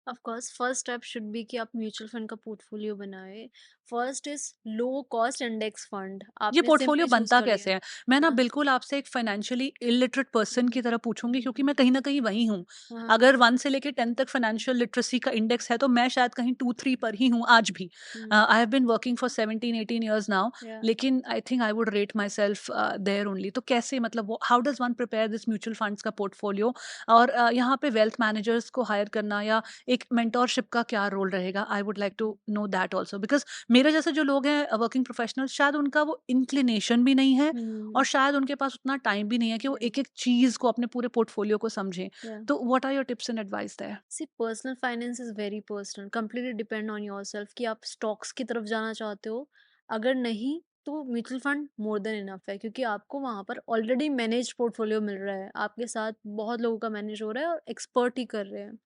A: Of course first step should be कि आप म्यूचुअल फंड का पोर्टफोलियो बनाएं। First is low cost index fund,
B: ये
A: आपने
B: पोर्टफोलियो
A: सिंपली चूज
B: बनता
A: कर
B: कैसे
A: लिया।
B: है? मैं ना
A: हाँ।
B: बिल्कुल आपसे एक फाइनेंशियली इलिटरेट पर्सन
A: हम्म,
B: की तरह पूछूँगी, क्योंकि मैं कहीं न कहीं वही हूँ।
A: हाँ।
B: अगर 1 से लेके 10 तक फाइनेंशियल लिटरेसी का इंडेक्स है, तो मैं शायद कहीं 2-3 पर ही हूँ आज भी। I have been working for 17-18 years now,
A: yeah
B: लेकिन I think I would rate myself there only. तो कैसे, मतलब वो how does one prepare this mutual funds का पोर्टफोलियो, और यहाँ पे वेल्थ मैनेजर्स को हायर करना या एक मेंटोरशिप का क्या रोल रहेगा? I would like to know that also, because मेरे जैसे जो लोग हैं वर्किंग प्रोफेशनल्स, शायद उनका वो इंक्लिनेशन भी नहीं है, और
A: हम्म,
B: शायद उनके पास उतना टाइम भी नहीं है कि वो
A: या
B: एक-एक चीज़ को, अपने पूरे पोर्टफोलियो को समझें।
A: या
B: तो what are your tips and advice there?
A: See personal finance is very personal, completely depend on yourself कि आप स्टॉक्स की तरफ जाना चाहते हो। अगर नहीं, तो mutual fund more than enough है, क्योंकि आपको वहाँ पर ऑलरेडी मैनेज्ड पोर्टफोलियो मिल रहा है, आपके साथ बहुत लोगों का मैनेज हो रहा है और एक्सपर्ट ही कर रहे हैं।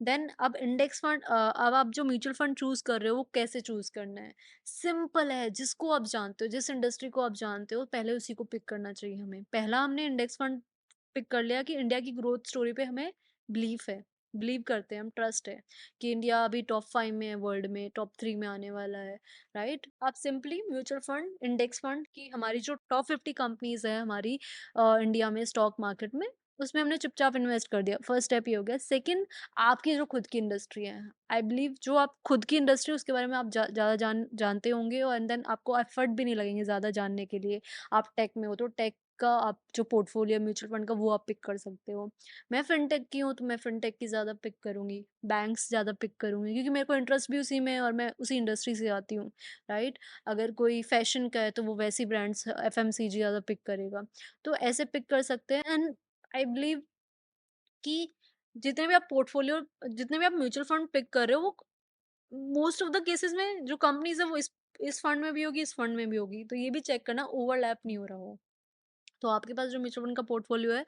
A: देन अब इंडेक्स फंड, अब आप जो म्यूचुअल फंड चूज कर रहे हो वो कैसे चूज करना है, सिंपल है। जिसको आप जानते हो, जिस इंडस्ट्री को आप जानते हो, पहले उसी को पिक करना चाहिए हमें। पहला हमने इंडेक्स फंड पिक कर लिया कि इंडिया की ग्रोथ स्टोरी पे हमें बिलीफ है, बिलीव करते हैं हम, ट्रस्ट है कि इंडिया अभी टॉप 5 में है, वर्ल्ड में टॉप 3 में आने वाला है, राइट। आप simply mutual fund, index fund की हमारी जो टॉप 50 कंपनीज है हमारी इंडिया में स्टॉक मार्केट में, उसमें हमने चुपचाप इन्वेस्ट कर दिया। फर्स्ट स्टेप ये हो गया। सेकंड, आपकी जो खुद की इंडस्ट्री है, आई बिलीव जो आप खुद की इंडस्ट्री उसके बारे में आप ज़्यादा जानते होंगे, और एंड देन आपको एफर्ट भी नहीं लगेंगे ज़्यादा जानने के लिए। आप टेक में हो तो टेक का आप जो पोर्टफोलियो म्यूचुअल फंड का वो आप पिक कर सकते हो। मैं फिनटेक की हूँ तो मैं फिनटेक की ज़्यादा पिक करूँगी, बैंक्स ज़्यादा पिक करूँगी क्योंकि मेरे को इंटरेस्ट भी उसी में है और मैं उसी इंडस्ट्री से आती हूँ, राइट? अगर कोई फैशन का है तो वो वैसी ब्रांड्स एफएमसीजी ज़्यादा पिक करेगा। तो ऐसे पिक कर सकते हैं एंड आई बिलीव कि जितने भी आप म्यूचुअल फंड पिक कर रहे हो वो मोस्ट ऑफ द केसेस में जो कंपनीज़ है वो इस फंड में भी होगी, इस फंड में भी होगी। तो ये भी चेक करना ओवरलैप नहीं हो रहा हो। तो आपके पास जो म्यूचुअल फंड का पोर्टफोलियो है,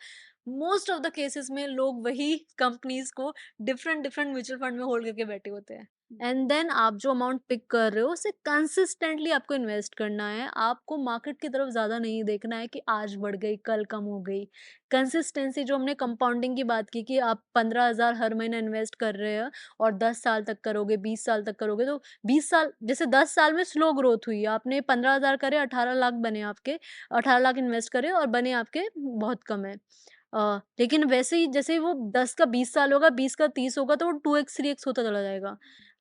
A: मोस्ट ऑफ द केसेस में लोग वही कंपनीज़ को डिफरेंट डिफरेंट म्यूचुअल फंड में होल्ड करके बैठे होते हैं। एंड देन आप जो अमाउंट पिक कर रहे हो उसे कंसिस्टेंटली आपको इन्वेस्ट करना है। आपको मार्केट की तरफ ज़्यादा नहीं देखना है कि आज बढ़ गई, कल कम हो गई। कंसिस्टेंसी जो हमने कंपाउंडिंग की बात की कि आप 15,000 हर महीने इन्वेस्ट कर रहे हो और 10 साल तक करोगे, 20 साल तक करोगे तो 20 साल जैसे 10 साल में स्लो ग्रोथ हुई। आपने 15,000 करे 18 लाख बने आपके, 18 लाख इन्वेस्ट करे और बने आपके बहुत कम है। लेकिन वैसे ही जैसे ही वो 10 का 20 साल होगा, 20 का 30 होगा तो वो 2x 3x होता चला जाएगा,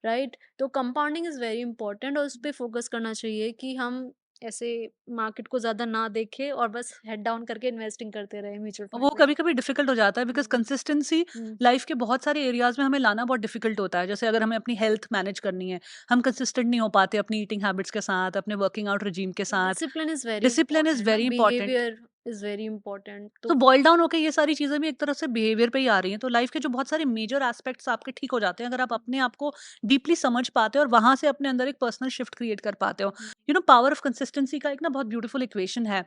A: राइट? तो कंपाउंडिंग इज़ वेरी इंपॉर्टेंट और उस पे फ़ोकस करना चाहिए कि हम ऐसे मार्केट को ज़्यादा ना देखें और बस हेड डाउन करके इन्वेस्टिंग करते रहें म्यूचुअल
B: वो
A: फंड में।
B: कभी-कभी डिफ़िकल्ट हो जाता है because
A: hmm,
B: consistency
A: hmm.
B: Life के बहुत सारे एरियाज़ में हमें लाना बहुत डिफ़िकल्ट होता है। जैसे अगर हमें अपनी हेल्थ मैनेज करनी है, हम कंसिस्टेंट नहीं हो पाते अपनी ईटिंग हैबिट्स के साथ, अपने वर्किंग आउट रेजिम के साथ।
A: Discipline is very
B: discipline is
A: important ना,
B: very important.
A: Behaviour is very important
B: तो
A: तो
B: बॉयल डाउन होके ये सारी चीज़ें भी एक तरह से बिहेवियर पे ही आ रही हैं। तो लाइफ़ के जो बहुत सारे मेजर एस्पेक्ट्स आपके ठीक हो जाते हैं, अगर आप अपने आप को डीपली समझ पाते हो और वहाँ से अपने अंदर एक पर्सनल शिफ्ट क्रिएट कर पाते हो।
A: Hmm,
B: you know power of consistency का एक ना बहुत ब्यूटीफुल इक्वेशन है,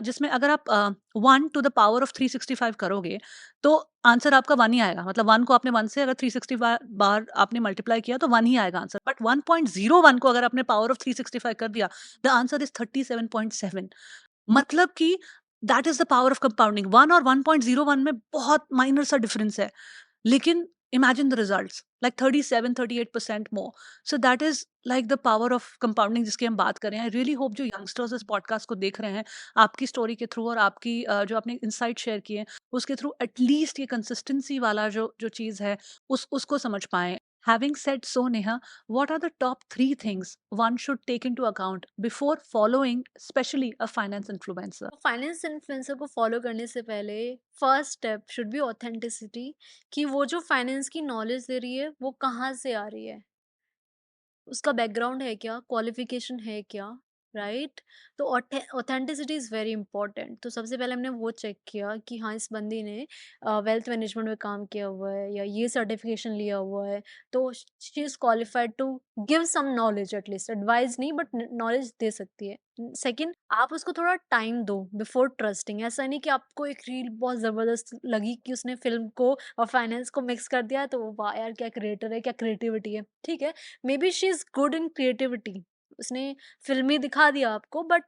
B: जिसमें अगर आप 1 टू द पावर ऑफ 365 करोगे, तो आंसर आपका 1 ही आएगा। मतलब 1 को आपने 1 से अगर 360 बार आपने मल्टीप्लाई किया तो 1 ही आएगा आंसर। बट 1.01 को अगर आपने पावर ऑफ 365 कर दिया, द आंसर इज़ 37.7। मतलब कि that is the power of compounding. 1 और 1.01 में बहुत माइनर सा डिफरेंस है। लेकिन imagine the results like 37-38% more. So that is like the power of compounding जिसकी हम बात कर रहे हैं। आई रियली होप जो यंगस्टर्स इस पॉडकास्ट को देख रहे हैं, आपकी स्टोरी के थ्रू और आपकी जो आपने इनसाइट शेयर किए हैं, उसके थ्रू एटलीस्ट ये कंसिस्टेंसी वाला जो चीज़ है, उसको समझ पाएँ। Having said so, Neha, what are the top 3 things one should take into account before following, especially a finance influencer?
A: Finance influencer को फॉलो करने से पहले first step should be authenticity कि वो जो फाइनेंस की नॉलेज दे रही है वो कहाँ से आ रही है, उसका बैकग्राउंड है क्या, क्वालिफिकेशन है क्या, राइट? तो ऑथेंटिसिटी इज़ वेरी इंपॉर्टेंट। तो सबसे पहले हमने वो चेक किया कि हाँ इस बंदी ने वेल्थ मैनेजमेंट में काम किया हुआ है या ये सर्टिफिकेशन लिया हुआ है, तो she is qualified to give some knowledge, at least advice नहीं बट नॉलेज दे सकती है। सेकंड, आप उसको थोड़ा टाइम दो बिफोर ट्रस्टिंग। ऐसा नहीं कि आपको एक रील बहुत ज़बरदस्त लगी कि उसने फिल्म को और फाइनेंस को मिक्स कर दिया तो वाह यार क्या क्रिएटर है, क्या क्रिएटिविटी है, ठीक है? May be she is good in creativity, उसने फ़िल्मी दिखा दिया आपको बट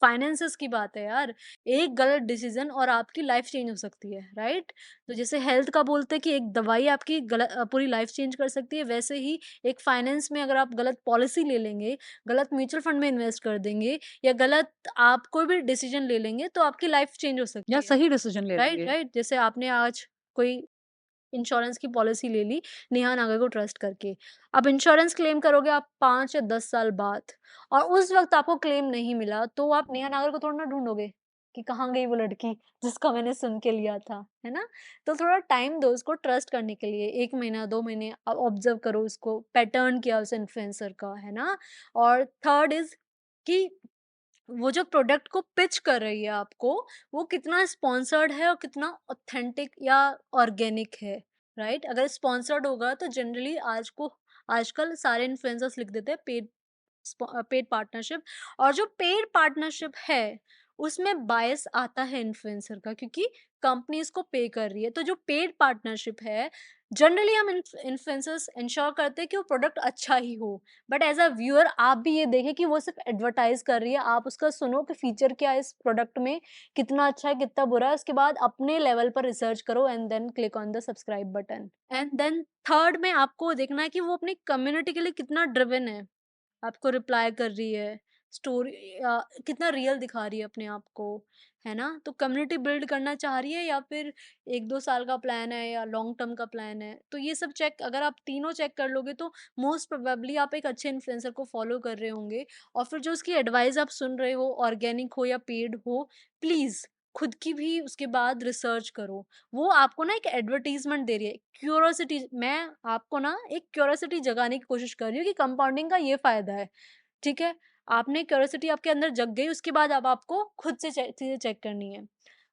A: फाइनेंसेस की बात है यार, एक गलत डिसीज़न और आपकी लाइफ़ चेंज हो सकती है, राइट? तो जैसे हेल्थ का बोलते हैं कि एक दवाई आपकी पूरी लाइफ़ चेंज कर सकती है, वैसे ही एक फाइनेंस में अगर आप गलत पॉलिसी ले लेंगे, गलत म्यूचुअल फंड में इन्वेस्ट कर देंगे या गलत आप कोई भी डिसीज़न ले लेंगे तो आपकी लाइफ़ चेंज हो
B: या
A: सकती है,
B: सही डिसीजन ले
A: राइट?
B: लेंगे।
A: राइट? जैसे आपने आज कोई इंश्योरेंस की पॉलिसी ले ली नेहा नागर को ट्रस्ट करके। अब इंश्योरेंस क्लेम करोगे आप 5 या 10 साल बाद और उस वक़्त आपको क्लेम नहीं मिला, तो आप नेहा नागर को थोड़ी ना ढूँढोगे कि कहाँ गई वो लड़की जिसका मैंने सुन के लिया था, है ना? तो थोड़ा टाइम दो उसको ट्रस्ट करने के लिए, 1 महीना, 2 महीने ऑब्ज़र्व करो उसको, पैटर्न क्या है उस इन्फ्लुएंसर का, है ना? और थर्ड इज़ कि वो जो प्रोडक्ट को पिच कर रही है आपको, वो कितना स्पॉन्सर्ड है और कितना ऑथेंटिक या ऑर्गेनिक है, राइट? अगर स्पॉन्सर्ड होगा तो जनरली आजकल सारे इन्फ्लुएंसर्स लिख देते हैं पेड पार्टनरशिप, और जो पेड पार्टनरशिप है उसमें बायस आता है इन्फ्लुएंसर का क्योंकि कंपनी इसको पे कर रही है। तो जो पेड पार्टनरशिप है जनरली हम इन्फ्लुएंसर्स इंश्योर करते हैं कि वो प्रोडक्ट अच्छा ही हो, बट एज अ व्यूअर आप भी ये देखें कि वो सिर्फ एडवर्टाइज कर रही है, आप उसका सुनो कि फीचर क्या है इस प्रोडक्ट में, कितना अच्छा है कितना बुरा है, उसके बाद अपने लेवल पर रिसर्च करो and then click on the subscribe button. And then third में आपको देखना है कि वो अपनी कम्युनिटी के लिए कितना ड्रिवन है, आपको रिप्लाई कर रही है, स्टोरी कितना रियल दिखा रही है अपने आप को, है ना? तो कम्युनिटी बिल्ड करना चाह रही है या फिर 1-2 साल का प्लान है या लॉन्ग टर्म का प्लान है। तो ये सब चेक अगर आप तीनों चेक कर लोगे तो मोस्ट प्रोबेबली आप एक अच्छे इन्फ्लुएंसर को फॉलो कर रहे होंगे और फिर जो उसकी एडवाइस आप सुन रहे हो, ऑर्गेनिक हो या पेड हो, प्लीज़ खुद की भी उसके बाद रिसर्च करो। वो आपको ना एक एडवर्टाइज़मेंट दे रही है। क्यूरोसिटी मैं आपको ना एक क्यूरोसिटी जगाने की कोशिश कर रही हूँ कि कंपाउंडिंग का ये फ़ायदा है, ठीक है? आपने क्यूरोसिटी आपके अंदर जग गई, उसके बाद अब आपको खुद से चीज़ें चेक करनी है।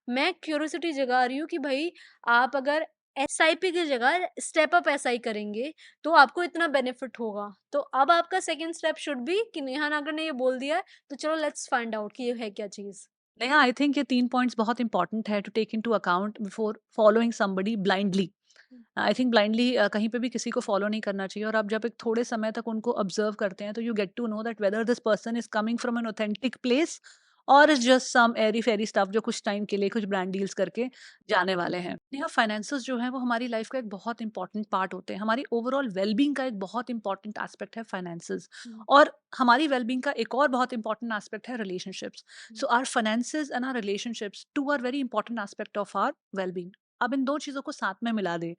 A: मैं क्यूरोसिटी जगा रही हूँ कि भई आप अगर एसआईपी की जगह स्टेप अप एसआई करेंगे, तो आपको इतना बेनिफिट होगा। तो अब आपका सेकंड स्टेप शुड बी कि नेहा नागर ने ये बोल दिया है, तो चलो लेट्स फाइंड आउट कि ये है क्या चीज़।
B: नेहा, आई थिंक ये 3 पॉइंट्स बहुत इंपॉर्टेंट है to take into account before following somebody blindly.
A: Hmm,
B: I think blindly कहीं पे भी किसी को फॉलो नहीं करना चाहिए, और आप जब एक थोड़े समय तक उनको ऑब्जर्व करते हैं तो you get to know that whether this person is coming from an authentic place or is just some airy fairy stuff जो कुछ टाइम के लिए कुछ ब्रांड डील्स करके जाने वाले हैं। यहाँ फाइनेंसेस जो है वो हमारी लाइफ का एक बहुत इंपॉर्टेंट पार्ट होते हैं, हमारी ओवरऑल वेलबींग का एक बहुत इंपॉर्टेंट एस्पेक्ट है फाइनेंसेस।
A: हुँ,
B: और हमारी वेलबींग का एक और बहुत इंपॉर्टेंट एस्पेक्ट है relationships.
A: Hmm,
B: so our finances and our relationships two are very important aspect of our wellbeing. अब इन दो चीजों को साथ में मिला दें।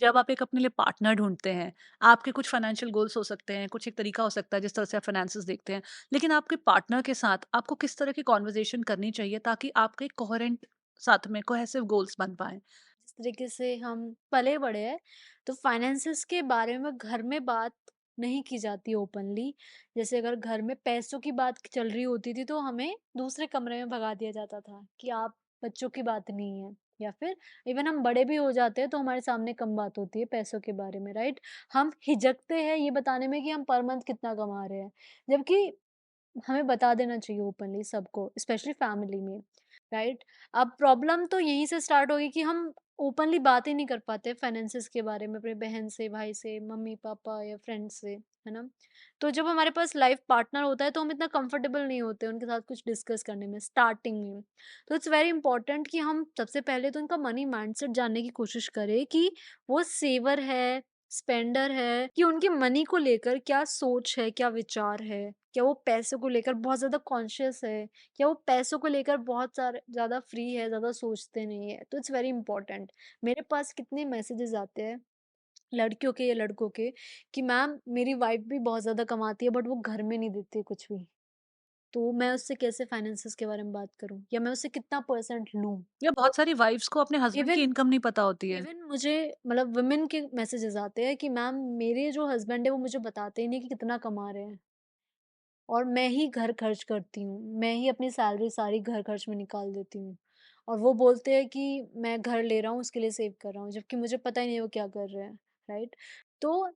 B: जब आप एक अपने लिए पार्टनर ढूँढते हैं, आपके कुछ फाइनेंशियल गोल्स हो सकते हैं, कुछ एक तरीका हो सकता है जिस तरह से आप फाइनेंसेस देखते हैं। लेकिन आपके पार्टनर के साथ आपको किस तरह की कन्वर्सेशन करनी चाहिए ताकि आपके एक कोहेरेंट साथ में कोहेसिव गोल्स बन पाएँ?
A: जिस तरीके से हम पले-बड़े हैं, तो फाइनेंसेस के बारे में घर में बात नहीं की जाती ओपनली। जैसे अगर घर में पैसों की बात चल रही होती थी, तो हमें दूसरे कमरे में भगा दिया जाता था कि आप बच्चों की बात नहीं है। या फिर इवन हम बड़े भी हो जाते हैं, तो हमारे सामने कम बात होती है पैसों के बारे में, राइट? हम हिचकते हैं ये बताने में कि हम पर मंथ कितना कमा रहे हैं। जबकि हमें बता देना चाहिए ओपनली सबको, स्पेशली फैमिली में, राइट? अब प्रॉब्लम तो यहीं से स्टार्ट होगी कि हम ओपनली बात ही नहीं कर पाते फाइनेंसेस के बारे में अपने बहन से, भाई से, मम्मी-पापा या फ्रेंड से, है ना? तो जब हमारे पास लाइफ पार्टनर होता है तो हम इतना कंफर्टेबल नहीं होते उनके साथ कुछ डिस्कस करने में स्टार्टिंग में। तो इट्स वेरी इंपॉर्टेंट कि हम सबसे पहले तो उनका मनी माइंडसेट जानने की कोशिश करें कि वो सेवर है, स्पेंडर है, कि उनकी मनी को लेकर क्या सोच है, क्या विचार है? क्या वो पैसों को लेकर बहुत ज़्यादा कॉन्शियस है? क्या वो पैसों को लेकर बहुत सारे ज़्यादा फ्री है, ज़्यादा सोचते नहीं है? तो इट्स वेरी इंपॉर्टेंट। मेरे पास कितने मैसेजेस आते हैं, लड़कियों के या लड़कों के, कि मैम मेरी वाइफ़ भी बहुत ज़्यादा कमाती है बट वो घर में नहीं देती है कुछ भी। तो मैं उससे कैसे फाइनेंसेस के बारे में बात करूँ? या मैं उससे कितना परसेंट लूँ?
B: या बहुत सारी वाइफ्स को अपने हस्बैंड की
A: इवन
B: इनकम नहीं पता होती है।
A: इवन मुझे मतलब वुमेन के मैसेजेस आते हैं कि मैम मेरे जो हस्बैंड है वो मुझे बताते ही नहीं कि कितना कमा रहे हैं। और मैं ही घर खर्च करती हूँ। मैं ही अपनी सैलरी सारी घर खर्च में निकाल देती हूँ। और वो बोलते हैं कि मैं घर ले रहा हूँ उसके लिए सेव कर रहा हूँ, जबकि मुझे पता ही नहीं है वो क्या कर रहे हैं, राइट? तो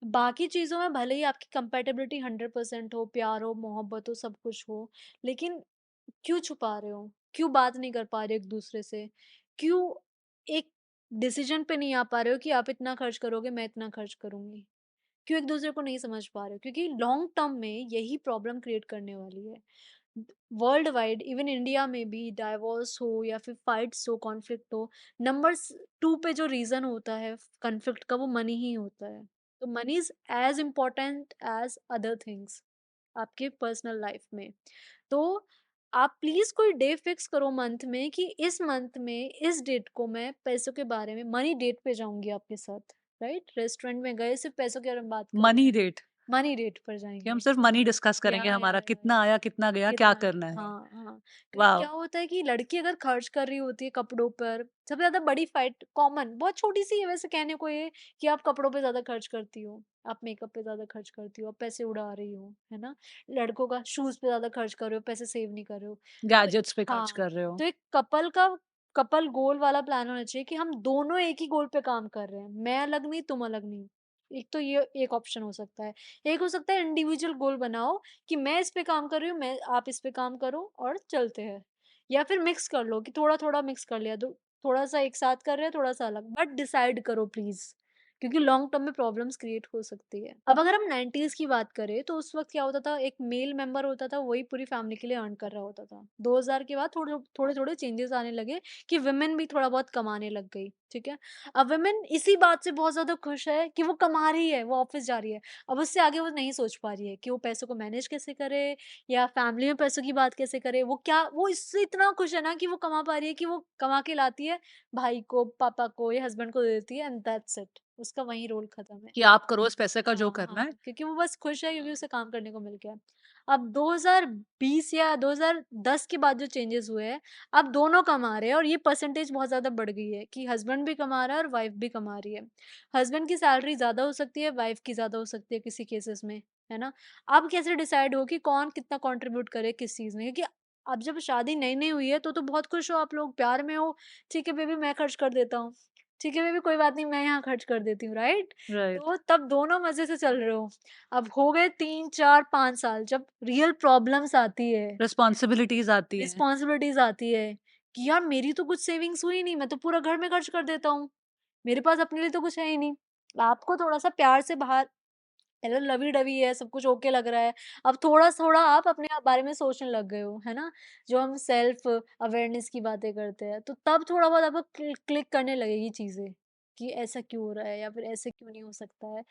A: बाकी चीज़ों में भले ही आपकी कंपैटिबिलिटी 100% हो, प्यार हो, मोहब्बत हो, सब कुछ हो, लेकिन क्यों छुपा रहे हो? क्यों बात नहीं कर पा रहे एक-दूसरे से? क्यों एक डिसीज़न पे नहीं आ पा रहे हो कि आप इतना खर्च करोगे, मैं इतना खर्च करूँगी? क्यों एक-दूसरे को नहीं समझ पा रहे हो? क्योंकि लॉन्ग टर्म में यही प्रॉब्लम क्रिएट करने वाली है। वर्ल्ड वाइड इवन इंडिया में भी डाइवोर्स हो या फिर फाइट्स हो, कॉन्फ्लिक्ट हो, नंबर्स 2 पे जो रीज़न होता है कॉन्फ्लिक्ट का वो मनी ही होता है। तो money is as important as other things आपके पर्सनल लाइफ में। तो आप प्लीज़ कोई डे फिक्स करो मंथ में कि इस मंथ में इस डेट को मैं पैसों के बारे में मनी डेट पे जाऊँगी आपके साथ, राइट? रेस्टोरेंट में गए सिर्फ़ पैसों के बारे में बात करनी
B: मनी
A: है।
B: रेट
A: मनी डेट पर
B: कि हम
A: जाएँगे।
B: सिर्फ मनी डिस्कस
A: या,
B: करेंगे,
A: या,
B: हमारा
A: या,
B: कितना
A: या।
B: आया, कितना गया, क्या
A: कितना
B: करना है।
A: हाँ, हाँ। क्योंकि
B: वाओ!
A: क्या होता है कि लड़की अगर खर्च कर रही होती है कपड़ों पर, सबसे ज़्यादा बड़ी फाइट कॉमन बहुत छोटी-सी है वैसे कहने को ये कि आप कपड़ों पे ज़्यादा खर्च करती हो, आप मेकअप पे ज़्यादा खर्च करती हो, आप पैसे उड़ा रही हो, है ना? लड़कों का शूज़ पे ज़्यादा खर्च कर रहे हो, पैसे सेव नहीं कर रहे हो। तो
B: गैजेट्स पे खर्च
A: हाँ,
B: कर रहे हो।
A: तो एक कपल गोल वाला प्लान होना चाहिए कि हम दोनों एक ही गोल पे काम कर रहे हैं। मैं अलग नहीं, तुम अलग नहीं। एक तो ये एक ऑप्शन हो सकता है। एक हो सकता है इंडिविजुअल गोल बनाओ कि मैं इस पे काम कर रही हूँ, मैं आप इस पे काम करो और चलते हैं। या फिर मिक्स कर लो कि थोड़ा-थोड़ा मिक्स कर लिया, दो थोड़ा-सा एक साथ कर रहे हैं, थोड़ा-सा अलग, बट डिसाइड करो प्लीज़ क्योंकि लॉन्ग टर्म में प्रॉब्लम्स क्रिएट हो सकती है। अब अगर हम 90s की बात करें तो उस वक़्त क्या होता था, एक मेल मेंबर होता था, वही पूरी फैमिली के लिए अर्न कर रहा होता था। 2000 के बाद थोड़े-थोड़े चेंजेस आने लगे कि वुमेन भी थोड़ा बहुत कमाने लग गई, ठीक है? अब वुमेन इसी बात से बहुत ज़्यादा खुश है कि वो कमा रही है, वो ऑफ़िस जा रही है। अब उससे आगे वो नहीं सोच पा रही है कि वो पैसों को मैनेज कैसे करे या फैमिली में पैसों की बात कैसे करे। वो इससे इतना खुश है ना कि वो कमा पा रही है कि वो कमा के लाती है, भाई को, पापा को या हस्बैंड को दे देती है एंड दैट्स इट। उसका वहीं रोल खत्म है।
B: कि आप करो इस पैसे का जो
A: हाँ,
B: करना है।
A: हाँ, क्योंकि वो बस खुश है क्योंकि उसे काम करने को मिल गया। अब 2020 या 2010 के बाद जो चेंजेस हुए हैं, अब दोनों कमा रहे हैं और ये परसेंटेज बहुत ज़्यादा बढ़ गई है कि हस्बैंड भी कमा रहा है और वाइफ भी कमा रही है। हस्बैंड की सैलरी ज़्यादा हो सकती है, वाइफ की ज़्यादा हो सकती है किसी केसेस में, है ना? अब कैसे डिसाइड हो कि कौन कितना कंट्रीब्यूट करे किस चीज़ में? क्योंकि अब जब शादी नई-नई हुई है तो बहुत खुश हो आप लोग, प्यार में हो, ठीक है बेबी मैं खर्च कर देता हूँ। ठीक है बेबी कोई बात नहीं मैं यहाँ खर्च कर देती हूँ, राइट?
B: राइट।
A: तो तब दोनों मज़े से चल रहे हो। अब हो गए 3, 4, 5 साल जब रियल प्रॉब्लम्स आती है,
B: रिस्पॉन्सिबिलिटीज़ आती हैं।
A: रिस्पॉन्सिबिलिटीज़ आती है कि यार मेरी तो कुछ सेविंग्स हुई नहीं, मैं तो पूरा घर में खर्च कर देता हूँ। मेरे पास अपने लिए तो कुछ है ही नहीं। आपको थोड़ा-सा प्यार से बाहर पहले लवी-डवी है, सब कुछ ओके लग रहा है। अब थोड़ा-थोड़ा आप अपने बारे में सोचने लग गए हो, है ना? जो हम सेल्फ अवेयरनेस की बातें करते हैं, तो तब थोड़ा बहुत आपको क्लिक करने लगेगी चीज़ें, कि ऐसा क्यों हो रहा है या फिर ऐसे क्यों नहीं हो सकता है।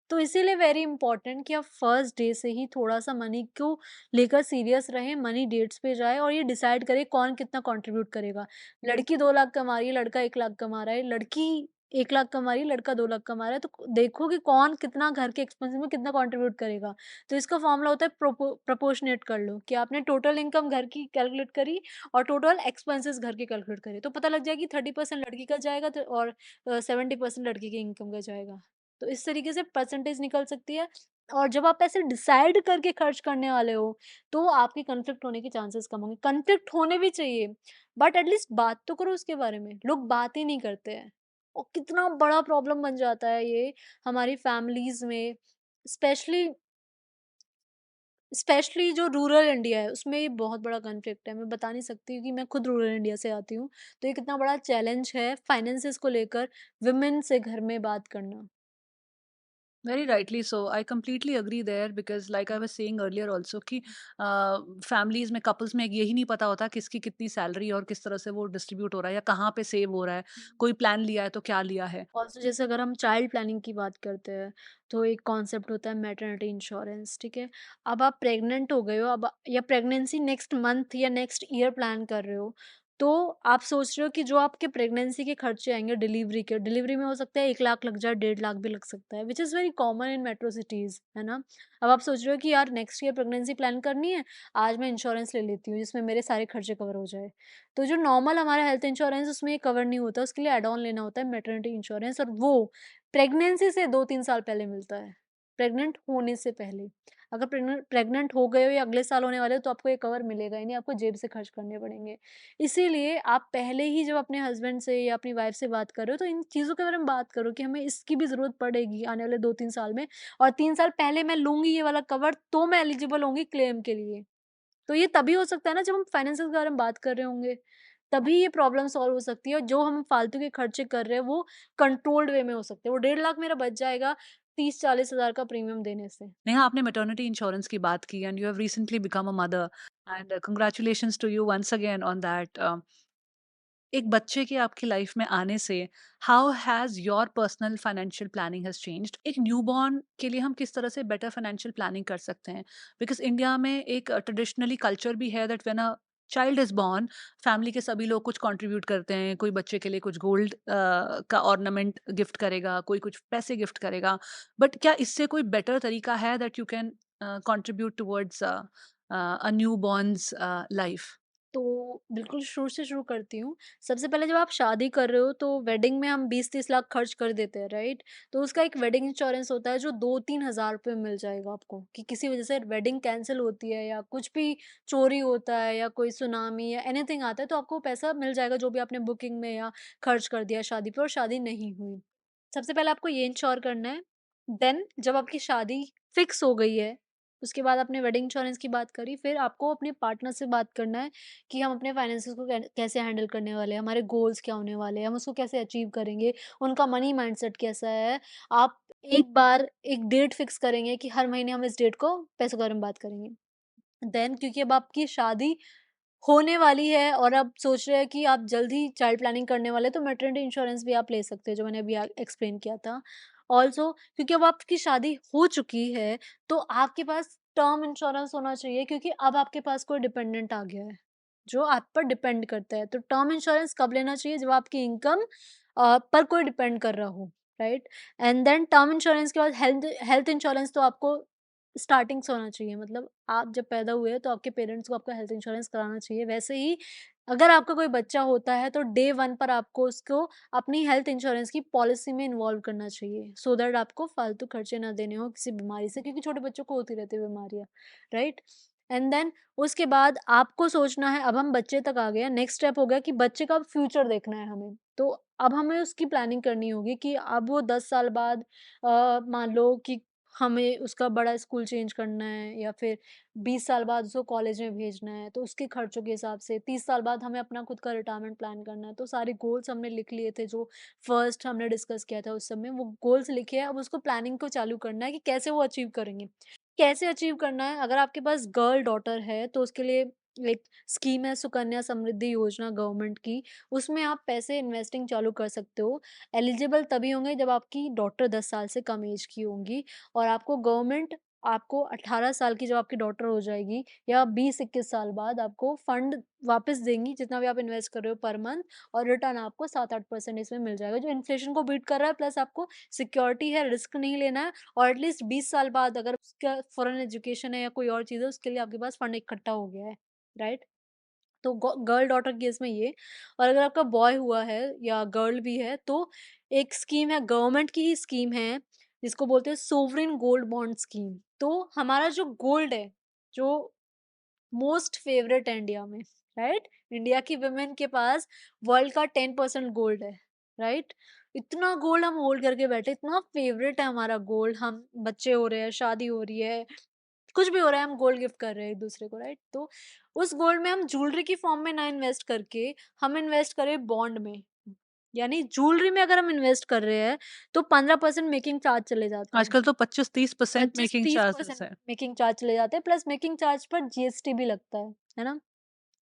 A: तो इसीलिए वेरी इंपॉर्टेंट कि आप फर्स्ट डे से ही थोड़ा-सा मनी को लेकर सीरियस रहें, मनी डेट्स पे जाए और ये डिसाइड करें कौन कितना कंट्रीब्यूट करेगा। लड़की 2 लाख कमा रही है, लड़का 1 लाख कमा रहा है, लड़की 1 लाख कमा रही है, लड़का 2 लाख कमा रहा है, तो देखो कि कौन कितना घर के एक्सपेंसेस में कितना कंट्रीब्यूट करेगा। तो इसका फॉर्मूला होता है प्रोपोर्शनेट कर लो कि आपने टोटल इनकम घर की कैलकुलेट करी और टोटल एक्सपेंसेस घर के कैलकुलेट करे। तो पता लग जाएगा कि 30% लड़की का जाएगा तो और 70% लड़की की इनकम का जाएगा। तो इस तरीके से परसेंटेज निकल सकती है और जब आप ऐसे डिसाइड करके खर्च करने वाले हो, तो आपके कॉन्फ्लिक्ट होने के चांसेस कम होंगे। कॉन्फ्लिक्ट होने भी चाहिए, बट एटलीस्ट बात तो करो उसके बारे में। लोग बात ही नहीं करते हैं। और कितना बड़ा प्रॉब्लम बन जाता है ये हमारी फैमिलीज़ में, स्पेशली स्पेशली जो रूरल इंडिया है, उसमें ये बहुत बड़ा कॉन्फ्लिक्ट है। मैं बता नहीं सकती क्योंकि मैं खुद रूरल इंडिया से आती हूँ। तो ये कितना बड़ा चैलेंज है फाइनेंसेस को लेकर वुमेन से घर में बात करना।
B: Very rightly so, I completely agree there, because like I was saying earlier also कि फैमिलीज में, कपल्स में यही नहीं पता होता किसकी कितनी सैलरी और किस तरह से वो डिस्ट्रीब्यूट हो रहा है या कहाँ पे सेव हो रहा है। कोई प्लान लिया है तो क्या लिया है।
A: ऑल्सो जैसे अगर हम चाइल्ड प्लानिंग की बात करते हैं, तो एक कॉन्सेप्ट होता है मैटरनिटी इंश्योरेंस, ठीक है? अब आप प्रेग्नेंट हो गए हो अब या प्रेगनेंसी नेक्स्ट मंथ या नेक्स्ट ईयर प्लान कर रहे हो, तो आप सोच रहे हो कि जो आपके प्रेगनेंसी के खर्चे आएँगे डिलीवरी के, डिलीवरी में हो सकता है 1 लाख लग जाए, 1.5 लाख भी लग सकता है, which is very common in metro cities, है ना? अब आप सोच रहे हो कि यार नेक्स्ट ईयर प्रेगनेंसी प्लान करनी है, आज मैं इंश्योरेंस ले लेती हूँ जिसमें मेरे सारे खर्चे कवर हो जाए। तो जो नॉर्मल हमारा हेल्थ इंश्योरेंस उसमें ये कवर नहीं होता, उसके लिए ऐड ऑन लेना होता है मैटरनिटी इंश्योरेंस और वो प्रेगनेंसी से 2-3 साल पहले मिलता है, प्रेग्नेंट होने से पहले। अगर प्रेग्नेंट हो गए हो या अगले साल होने वाले हो तो आपको ये कवर मिलेगा ही नहीं, आपको जेब से खर्च करने पड़ेंगे। इसीलिए आप पहले ही जब अपने हस्बैंड से या अपनी वाइफ से बात कर रहे हो तो इन चीज़ों के बारे में बात करो कि हमें इसकी भी ज़रूरत पड़ेगी आने वाले 2-3 साल में और 3 साल पहले मैं लूँगी ये वाला कवर तो मैं एलिजिबल होंगी क्लेम के लिए। तो ये तभी हो सकता है ना जब हम फाइनेंसेस के बारे में बात कर रहे होंगे, तभी ये प्रॉब्लम सॉल्व हो सकती है और जो हम फालतू के खर्चे कर रहे हैं वो कंट्रोल्ड वे में हो सकते हैं। वो 1.5 लाख मेरा बच जाएगा 30-40 हज़ार का प्रीमियम देने से।
B: नेहा, आपने मैटरनिटी इंश्योरेंस की बात की and you have recently become a mother, and congratulations to you once again on that. एक बच्चे के आपकी लाइफ में आने से how has your personal financial planning has changed? एक न्यूबॉर्न के लिए हम किस तरह से बेटर फाइनेंशियल प्लानिंग कर सकते हैं? बिकॉज़ इंडिया में एक ट्रेडिशनली कल्चर भी है that when a child is born, family के सभी लोग कुछ कंट्रीब्यूट करते हैं। कोई बच्चे के लिए कुछ गोल्ड का ऑर्नामेंट गिफ्ट करेगा, कोई कुछ पैसे गिफ्ट करेगा। बट क्या इससे कोई बेटर तरीका है that you can contribute towards a newborn's life?
A: तो बिल्कुल शुरू से शुरू करती हूँ। सबसे पहले जब आप शादी कर रहे हो तो वेडिंग में हम 20-30 लाख खर्च कर देते हैं, राइट? तो उसका एक वेडिंग इंश्योरेंस होता है जो 2-3 हज़ार रुपए में मिल जाएगा आपको कि किसी वजह से वेडिंग कैंसल होती है या कुछ भी चोरी होता है या कोई सुनामी या एनीथिंग आता है तो आपको पैसा मिल जाएगा जो भी आपने बुकिंग में या खर्च कर दिया शादी पे और शादी नहीं हुई। सबसे पहले आपको ये इंश्योर करना है। देन जब आपकी शादी फिक्स हो गई है उसके बाद आपने वेडिंग इंश्योरेंस की बात करी, फिर आपको अपने पार्टनर से बात करना है कि हम अपने फाइनेंसेस को कैसे हैंडल करने वाले हैं, हमारे गोल्स क्या होने वाले हैं, हम उसको कैसे अचीव करेंगे, उनका मनी माइंडसेट कैसा है। आप एक बार एक डेट फिक्स करेंगे कि हर महीने हम इस डेट को पैसों के बारे में बात करेंगे। देन क्योंकि अब आपकी शादी होने वाली है और आप सोच रहे हैं कि आप जल्द ही चाइल्ड प्लानिंग करने वाले हैं, तो मैटरनिटी इंश्योरेंस भी आप ले सकते हैं, जो मैंने अभी एक्सप्लेन किया था। ऑल्सो क्योंकि अब आपकी शादी हो चुकी है, तो आपके पास टर्म इंश्योरेंस होना चाहिए क्योंकि अब आपके पास कोई डिपेंडेंट आ गया है, जो आप पर डिपेंड करता है। तो टर्म इंश्योरेंस कब लेना चाहिए? जब आपकी इनकम पर कोई डिपेंड कर रहा हो, right? And then term insurance के बाद हेल्थ हेल्थ इंश्योरेंस तो आपको स्टार्टिंग से होना चाहिए, मतलब आप जब पैदा हुए तो आपके पेरेंट्स को आपका हेल्थ इंश्योरेंस कराना चाहिए। वैसे ही अगर आपका कोई बच्चा होता है तो डे 1 पर आपको उसको अपनी हेल्थ इंश्योरेंस की पॉलिसी में इन्वॉल्व करना चाहिए, सो दैट आपको फालतू खर्चे ना देने हो किसी बीमारी से, क्योंकि छोटे बच्चों को होती रहती है बीमारियाँ, राइट? एंड देन उसके बाद आपको सोचना है, अब हम बच्चे तक आ गए हैं, नेक्स्ट स्टेप हो गया कि बच्चे का फ्यूचर देखना है हमें। तो अब हमें उसकी प्लानिंग करनी होगी कि अब वो 10 साल बाद मान लो कि हमें उसका बड़ा स्कूल चेंज करना है या फिर 20 साल बाद उसको कॉलेज में भेजना है, तो उसके खर्चों के हिसाब से 30 साल बाद हमें अपना खुद का रिटायरमेंट प्लान करना है। तो सारे गोल्स हमने लिख लिए थे, जो फर्स्ट हमने डिस्कस किया था उस समय, वो गोल्स लिखे हैं, अब उसको प्लानिंग को चालू करना है कि कैसे वो अचीव करेंगे। कैसे अचीव करना है? अगर आपके पास गर्ल डॉटर है तो उसके लिए एक स्कीम है सुकन्या समृद्धि योजना गवर्नमेंट की, उसमें आप पैसे इन्वेस्टिंग चालू कर सकते हो। एलिजिबल तभी होंगे जब आपकी डॉटर 10 साल से कम एज की होंगी और आपको गवर्नमेंट आपको 18 साल की जब आपकी डॉटर हो जाएगी या 20-21 साल बाद आपको फंड वापस देंगी, जितना भी आप इन्वेस्ट कर रहे हो पर मंथ, और रिटर्न आपको 7-8% इसमें मिल जाएगा, जो इन्फ्लेशन को बीट कर रहा है, प्लस आपको सिक्योरिटी है, रिस्क नहीं लेना है और एटलीस्ट 20 साल बाद अगर उसका फॉरेन एजुकेशन है या कोई और चीज़ है, उसके लिए आपके पास फंड इकट्ठा हो गया है, राइट? तो गर्ल डॉटर केस में ये। और अगर आपका बॉय हुआ है या गर्ल भी है तो एक स्कीम है, गवर्नमेंट की ही स्कीम है, जिसको बोलते हैं सोवरेन गोल्ड बॉन्ड स्कीम। तो हमारा जो गोल्ड है, जो मोस्ट फेवरेट है इंडिया में, राइट? इंडिया की वुमेन के पास वर्ल्ड का 10% गोल्ड है, राइट? इतना गोल्ड हम होल्ड करके बैठे, इतना फेवरेट है हमारा गोल्ड। हम बच्चे हो रहे हैं, शादी हो रही है, कुछ भी हो रहा है, हम गोल्ड गिफ्ट कर रहे हैं एक दूसरे को, राइट? तो उस गोल्ड में हम ज्वेलरी की फॉर्म में ना इन्वेस्ट करके हम इन्वेस्ट करें बॉन्ड में, यानी ज्वेलरी में अगर हम इन्वेस्ट कर रहे हैं तो 15% मेकिंग चार्ज चले जाते हैं।
B: आजकल तो 25-30% मेकिंग चार्जेस
A: 25-30%
B: है।
A: मेकिंग चार्ज चले जाते हैं, प्लस मेकिंग चार्ज पर जीएसटी भी लगता है ना?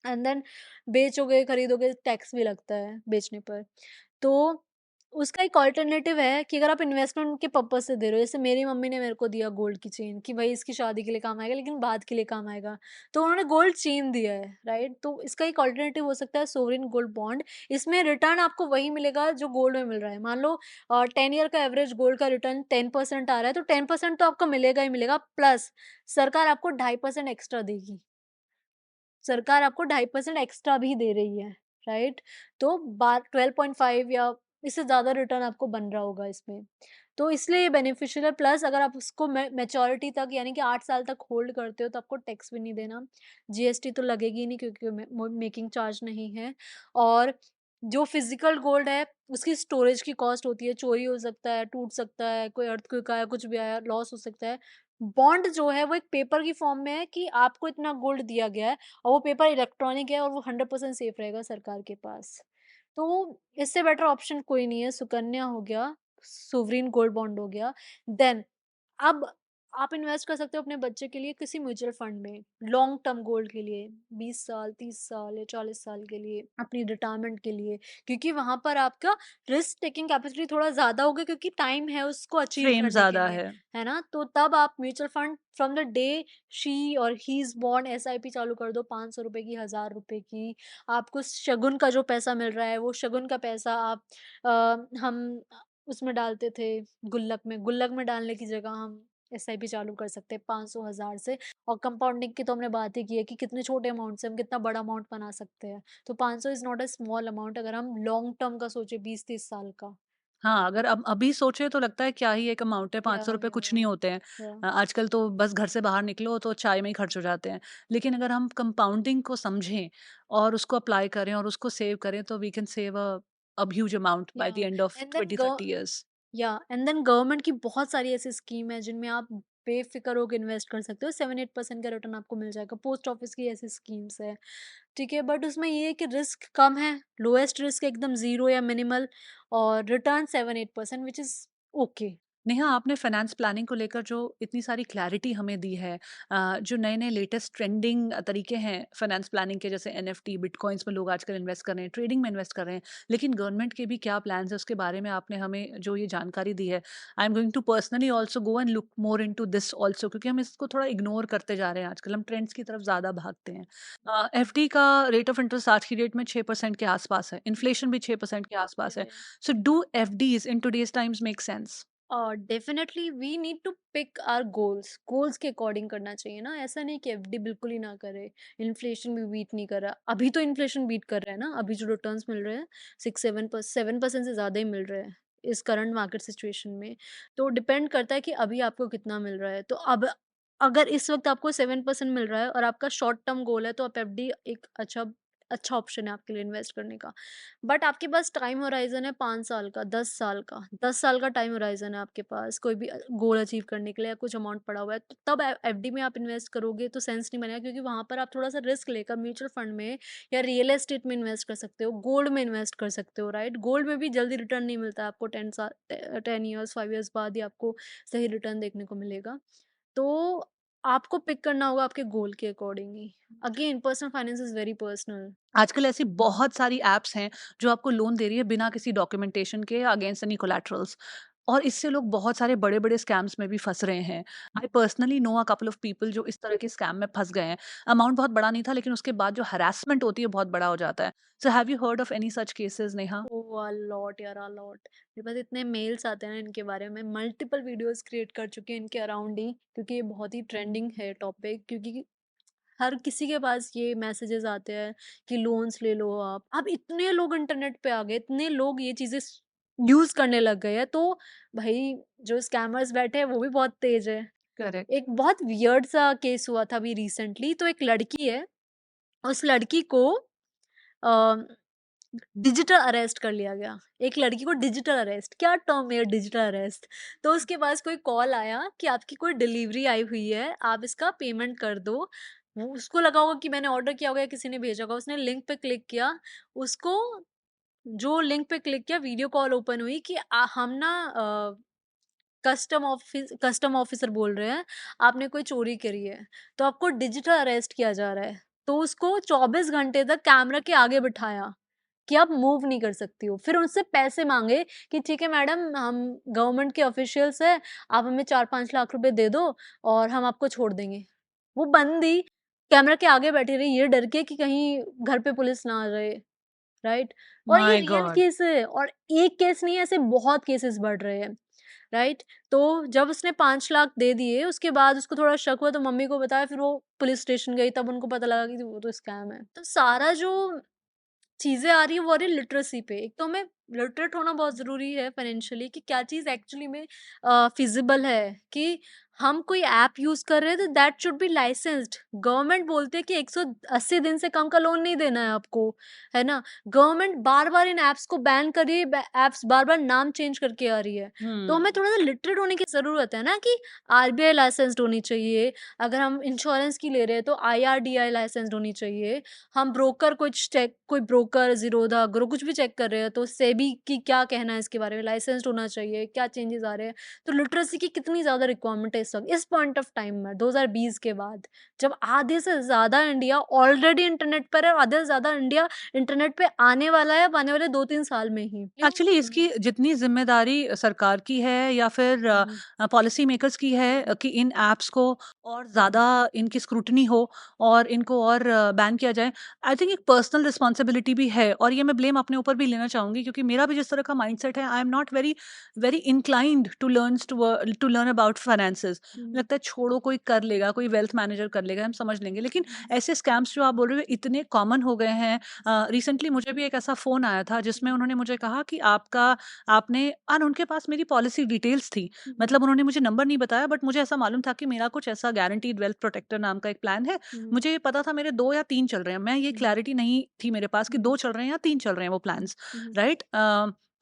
A: एंड देन बेचोगे, खरीदोगे, टैक्स भी लगता है बेचने पर। तो उसका एक अल्टरनेटिव है कि अगर आप इन्वेस्टमेंट के पर्पज़ से दे रहे हो, जैसे मेरी मम्मी ने मेरे को दिया गोल्ड की चेन कि भई इसकी शादी के लिए काम आएगा, लेकिन बाद के लिए काम आएगा। तो उन्होंने गोल्ड चेन दिया है, राइट? तो इसका एक अल्टरनेटिव हो सकता है सोवरेन गोल्ड बॉन्ड। इसमें रिटर्न आपको वही मिलेगा जो गोल्ड में मिल रहा है। मान लो 10 ईयर का एवरेज गोल्ड का रिटर्न 10% आ रहा है, तो 10% तो आपको मिलेगा ही मिलेगा, प्लस सरकार आपको 2.5% एक्स्ट्रा देगी। सरकार आपको 2.5% एक्स्ट्रा भी दे रही है, राइट? तो बार 12.5 या इससे ज़्यादा रिटर्न आपको बन रहा होगा इसमें। तो इसलिए ये बेनिफिशियल है, प्लस अगर आप उसको मैच्योरिटी तक यानी कि 8 साल तक होल्ड करते हो तो आपको टैक्स भी नहीं देना। जीएसटी तो लगेगी ही नहीं क्योंकि मेकिंग चार्ज नहीं है। और जो फिज़िकल गोल्ड है उसकी स्टोरेज की कॉस्ट होती है, चोरी हो सकता है, टूट सकता है, कोई अर्थक्वेक आया, कुछ भी आया, लॉस हो सकता है। बॉन्ड जो है वो एक पेपर की फॉर्म में है कि आपको इतना गोल्ड दिया गया है और वो पेपर इलेक्ट्रॉनिक है और वो 100% सेफ रहेगा सरकार के पास। तो इससे बेटर ऑप्शन कोई नहीं है, सुकन्या हो गया, सोवरेन गोल्ड बॉन्ड हो गया। देन अब आप इन्वेस्ट कर सकते हो अपने बच्चे के लिए किसी म्यूचुअल फंड में, लॉन्ग टर्म गोल्ड के लिए, 20 साल, 30 साल या 40 साल के लिए, अपनी रिटायरमेंट के लिए। क्योंकि वहाँ पर आपका रिस्क टेकिंग कैपेसिटी थोड़ा ज़्यादा होगा क्योंकि टाइम है उसको अचीव
B: फ्रेम
A: करने के
B: ज़्यादा
A: लिए,
B: है।
A: है ना? तो तब आप mutual fund from the day she और ही इज़ बोर्न एसआईपी चालू कर दो, ₹500 की, ₹1000 की। आपको शगुन का जो पैसा मिल रहा है, वो शगुन का पैसा आप हम उसमें डालते थे गुल्लक में डालने की जगह हम एसआईपी चालू कर सकते हैं 500 हज़ार से। और कंपाउंडिंग की तो हमने बात ही की है कि कितने छोटे अमाउंट से हम कितना बड़ा अमाउंट बना सकते हैं। तो 500 is not a small amount अगर हम लॉन्ग टर्म का सोचे 20-30 साल का।
B: हाँ, अगर अब अभी सोचे तो लगता है क्या ही एक अमाउंट है,
A: या
B: ₹500
A: या
B: कुछ
A: या
B: नहीं होते हैं।
A: या
B: आजकल तो बस घर से बाहर निकलो तो चाय में ही खर्च हो जाते हैं। लेकिन अगर हम कंपाउंडिंग को समझें और उसको अप्लाई करें और उसको सेव करें तो we can save a huge amount by the
A: या
B: end of
A: and then
B: 20-30 years.
A: या एंड देन गवर्नमेंट की बहुत सारी ऐसी स्कीम है जिनमें आप बेफिक्र होकर इन्वेस्ट कर सकते हो, 7-8% का रिटर्न आपको मिल जाएगा। पोस्ट ऑफिस की ऐसी स्कीम्स है, ठीक है, बट उसमें ये है कि रिस्क कम है, लोएस्ट रिस्क एकदम ज़ीरो या मिनिमल, और return 7-8% which is okay.
B: Neha, आपने फाइनेंस प्लानिंग को लेकर जो इतनी सारी क्लैरिटी हमें दी है, जो नए नए लेटेस्ट ट्रेंडिंग तरीके हैं फाइनेंस प्लानिंग के, जैसे एनएफटी बिटकॉइंस में लोग आजकल इन्वेस्ट कर रहे हैं, ट्रेडिंग में इन्वेस्ट कर रहे हैं, लेकिन गवर्नमेंट के भी क्या प्लान्स है उसके बारे में आपने हमें जो ये जानकारी दी है, I am going to personally also go and look more into this also, क्योंकि हम इसको थोड़ा इग्नोर करते जा रहे हैं आजकल, हम ट्रेंड्स की तरफ ज़्यादा भागते हैं। एफडी का रेट ऑफ इंटरेस्ट आज की डेट में 6% के आसपास है, इन्फ्लेशन भी 6% के आसपास है। So do FDs in today's times make sense?
A: Definitely we need to pick our goals, goals के अकॉर्डिंग करना चाहिए ना, ऐसा नहीं कि एफडी बिल्कुल ही ना करे। इन्फ्लेशन भी बीट नहीं कर रहा, अभी तो इन्फ्लेशन बीट कर रहा है ना, अभी जो रिटर्न्स मिल रहे हैं 6-7% से ज़्यादा ही मिल रहे हैं इस करंट मार्केट सिचुएशन में। तो डिपेंड करता है कि अभी आपको कितना मिल रहा है। तो अब अगर इस वक्त आपको 7% मिल रहा है और आपका शॉर्ट टर्म गोल है, तो आप एफडी एक अच्छा अच्छा ऑप्शन है आपके लिए इन्वेस्ट करने का। बट आपके पास टाइम होराइज़न है 5 साल का, 10 साल का, 10 साल का टाइम होराइज़न है आपके पास, कोई भी गोल अचीव करने के लिए, या कुछ अमाउंट पड़ा हुआ है, तो तब एफडी में आप इन्वेस्ट करोगे तो सेंस नहीं बनेगा, क्योंकि वहाँ पर आप थोड़ा-सा रिस्क लेकर म्यूचुअल फंड में या रियल एस्टेट में इन्वेस्ट कर सकते हो, गोल्ड में इन्वेस्ट कर सकते हो, राइट? गोल्ड में भी जल्दी रिटर्न नहीं मिलता है आपको, 10 ईयर्स, 5 ईयर्स बाद ही आपको सही रिटर्न देखने को मिलेगा। तो आपको पिक करना होगा आपके गोल के according he. Again personal finance is very personal.
B: आजकल ऐसी बहुत सारी ऐप्स हैं जो आपको लोन दे रही है बिना किसी डॉक्यूमेंटेशन के, अगेंस्ट एनी कोलैटरल्स, और इससे लोग बहुत सारे बड़े-बड़े स्कैम्स में भी फँस रहे हैं। I personally know a couple of people जो इस तरह के स्कैम में फँस गए हैं। अमाउंट बहुत बड़ा नहीं था, लेकिन उसके बाद जो हैरेसमेंट होती है बहुत बड़ा हो जाता है। So have you heard of any such cases, Neha?
A: Oh! A lot यार, अ लॉट। मेरे पास इतने मेल्स आते हैं ना इनके बारे में, मल्टीपल वीडियोज़ क्रिएट कर चुकी हैं इनके अराउंड ही, क्योंकि ये बहुत ही ट्रेंडिंग है टॉपिक, क्योंकि हर किसी के पास ये मैसेजेस आते हैं कि लोन्स ले लो आप। अब इतने लोग इंटरनेट पे आ गए, इतने लोग ये चीज़ें यूज़ करने लग गए हैं, तो भई जो स्कैमर्स बैठे हैं वो भी बहुत तेज़ है।
B: करेक्ट।
A: एक बहुत वियर्ड सा केस हुआ था अभी रिसेंटली, तो एक लड़की है, उस लड़की को अ डिजिटल अरेस्ट कर लिया गया। एक लड़की को डिजिटल अरेस्ट, क्या टर्म है डिजिटल अरेस्ट? तो उसके पास कोई कॉल आया कि आपकी कोई डिलीवरी आई हुई है, आप इसका पेमेंट कर दो। वो उसको लगा होगा कि मैंने ऑर्डर किया होगा या किसी ने भेजा होगा, उसने लिंक पे क्लिक किया। उसको जो लिंक पे क्लिक किया, वीडियो कॉल ओपन हुई कि हम ना कस्टम ऑफिसर बोल रहे हैं, आपने कोई चोरी करी है, तो आपको डिजिटल अरेस्ट किया जा रहा है। तो उसको 24 घंटे तक कैमरा के आगे बिठाया कि आप मूव नहीं कर सकती हो। फिर उनसे पैसे माँगे कि ठीक है मैडम, हम गवर्नमेंट के ऑफिशियल्स हैं, आप हमें 4-5 लाख रुपए दे दो और हम आपको छोड़ देंगे। वो बंदी कैमरा के आगे बैठी रही ये डर के कि कहीं घर पे पुलिस ना आ जाए, राइट? और ये
B: माय
A: रियल
B: गॉड!
A: केस है, और एक केस नहीं है, ऐसे बहुत केसेस बढ़ रहे हैं, राइट? तो जब उसने 5 लाख दे दिए, उसके बाद उसको थोड़ा शक हुआ तो मम्मी को बताया, फिर वो पुलिस स्टेशन गई, तब उनको पता लगा कि वो तो स्कैम है। तो सारा जो चीज़ें आ रही है वो आ रही है लिटरेसी पे। एक तो हमें लिटरेट होना बहुत ज़रूरी है फाइनेंशियली कि क्या चीज़ एक्चुअली में फ़िज़िबल है, कि हम कोई ऐप यूज़ कर रहे हैं तो that should be licensed. Government बोलती है कि 180 दिन से कम का लोन नहीं देना है आपको, है ना? गवर्नमेंट बार-बार इन ऐप्स को बैन कर रही है, ऐप्स बार-बार नाम चेंज करके आ रही है। तो हमें
B: हुँ।
A: थोड़ा-सा लिटरेट होने की ज़रूरत है ना, कि आरबीआई लाइसेंस्ड होनी चाहिए। अगर हम इंश्योरेंस की ले रहे हैं तो आईआरडीआई लाइसेंस्ड होनी चाहिए। हम ब्रोकर कुछ चेक, कोई ब्रोकर, ज़ीरोधा, ग्रो कुछ भी चेक कर रहे हैं तो सेबी की क्या कहना है इसके बारे में, लाइसेंस्ड होना चाहिए, क्या चेंजेस आ रहे हैं। तो लिटरेसी की कितनी ज़्यादा रिक्वायरमेंट है इस वक़्त, इस पॉइंट ऑफ टाइम में 2020 के बाद, जब आधे से ज़्यादा इंडिया ऑलरेडी इंटरनेट पर है और आधे से ज़्यादा इंडिया इंटरनेट पे आने वाला है, अब आने वाले 2-3 साल में ही।
B: एक्चुअली इसकी जितनी ज़िम्मेदारी सरकार की है या फिर
A: हुँ,
B: पॉलिसी मेकर्स की है, कि इन ऐप्स को और ज़्यादा इनकी स्क्रूटनी हो और इनको और बैन किया जाए। आई थिंक एक पर्सनल रिस्पॉन्सिबिलिटी भी है, और ये मैं ब्लेम अपने ऊपर भी लेना चाहूँगी, क्योंकि मेरा भी जिस तरह का माइंडसेट है, I am not very very inclined to learn about finances.
A: Hmm,
B: लगता है छोड़ो, कोई कर लेगा, कोई वेल्थ मैनेजर कर लेगा, हम समझ लेंगे। लेकिन
A: हुँ,
B: ऐसे स्कैम्स जो आप बोल रहे हो इतने कॉमन हो गए हैं। रिसेंटली मुझे भी एक ऐसा फ़ोन आया था जिसमें उन्होंने मुझे कहा कि आपने, और उनके पास मेरी पॉलिसी डिटेल्स थी।
A: हुँ,
B: मतलब उन्होंने मुझे नंबर नहीं बताया, बट मुझे ऐसा मालूम था कि मेरा कुछ ऐसा गारंटीड वेल्थ प्रोटेक्टर नाम का एक प्लान है।
A: हुँ,
B: मुझे ये पता था मेरे 2 या 3 चल रहे हैं। मैं ये
A: हुँ,
B: क्लैरिटी नहीं थी मेरे पास कि
A: हुँ,
B: 2 चल रहे हैं या 3 चल रहे हैं वो
A: हुँ,
B: प्लान्स,
A: हुँ,
B: राइट?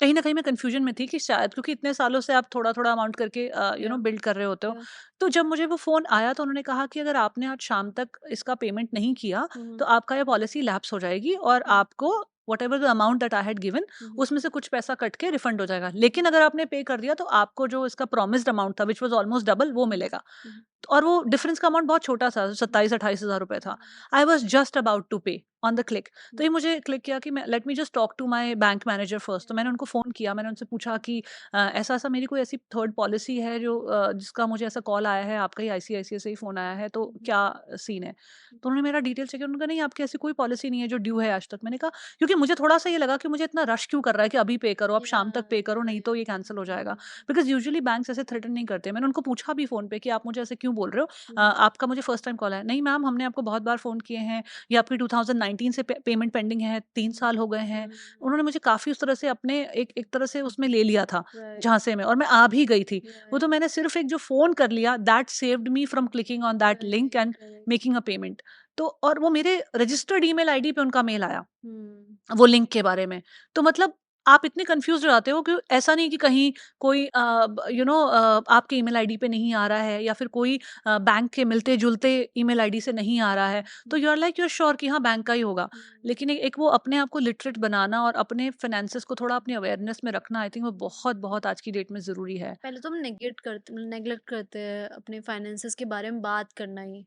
B: कहीं न कहीं मैं कन्फ्यूज़न में थी कि शायद क्योंकि इतने सालों से आप थोड़ा-थोड़ा अमाउंट करके
A: या
B: बिल्ड कर रहे होते हो।
A: या
B: तो जब मुझे वो फ़ोन आया तो उन्होंने कहा कि अगर आपने आज शाम तक इसका पेमेंट नहीं किया, तो
A: हम्म
B: आपका ये पॉलिसी लैप्स हो जाएगी और
A: हम्म
B: आपको whatever the amount that I had given
A: hmm
B: उसमें से कुछ पैसा कट के रिफंड हो जाएगा। लेकिन अगर आपने पे कर दिया तो आपको जो इसका प्रॉमिस्ड अमाउंट था व्हिच वाज़ ऑलमोस्ट डबल वो
A: हम्म
B: मिलेगा।
A: हम्म
B: और वो डिफरेंस का अमाउंट बहुत छोटा था, 27-28 हज़ार रुपए था। I was just about to pay on the click. तो ये मुझे क्लिक किया कि मैं let me just talk to my bank manager first. तो मैंने उनको फ़ोन किया, मैंने उनसे पूछा कि ऐसा-ऐसा मेरी कोई ऐसी थर्ड पॉलिसी है जो जिसका मुझे ऐसा कॉल आया है, आपका ही आईसीआईसीआई से ही फ़ोन आया है, तो क्या सीन है? तो उन्होंने मेरा डिटेल चेक किया, उन्होंने कहा नहीं आपकी ऐसी कोई पॉलिसी नहीं है जो ड्यू है आज तक। मैंने कहा क्योंकि मुझे थोड़ा-सा ये लगा कि मुझे इतना रश क्यों कर रहा है कि अभी पे करो, आप शाम तक पे करो, नहीं तो ये कैंसल हो जाएगा। बिकॉज़ यूजुअली बैंक्स ऐसे थ्रेटन नहीं करते। मैंने उनको पूछा भी फ़ोन पे कि आप मुझे ऐसे क्यों बोल रहे हो? आपका मुझे फर्स्ट टाइम कॉल आया। नहीं मैम हमने आपको बहुत बार फ़ोन किए हैं, ये आपकी 2019 से पे पेमेंट पेंडिंग है, 3 साल हो गए हैं। उन्होंने मुझे काफ़ी उस तरह से अपने एक एक तरह से उसमें ले लिया था,
A: राइट
B: झांसे में और मैं आ भी गई थी। वो
A: राइट
B: तो मैंने सिर्फ़ एक जो फ़ोन कर लिया that saved me from clicking on that link
A: correct
B: and
A: correct
B: making a payment. तो और वो मेरे रजिस्टर्ड ईमेल आईडी पे उनका मेल आया।
A: हम्म
B: वो लिंक के बारे में। तो मतलब आप इतने कन्फ्यूज़ हो जाते हो कि ऐसा नहीं कि कहीं कोई आपके ईमेल आईडी पे नहीं आ रहा है या फिर कोई बैंक के मिलते-जुलते ईमेल आईडी से नहीं आ रहा है। तो you are like you are sure कि हाँ, बैंक का ही होगा। लेकिन एक एक वो अपने आप को लिटरेट बनाना और अपने फाइनेंसेस को थोड़ा अपनी अवेयरनेस में रखना आई थिंक वो बहुत-बहुत आज की डेट में ज़रूरी है।
A: पहले तो हम नेग्लेक्ट करते हैं अपने फाइनेंसेस के बारे में बात करना ही।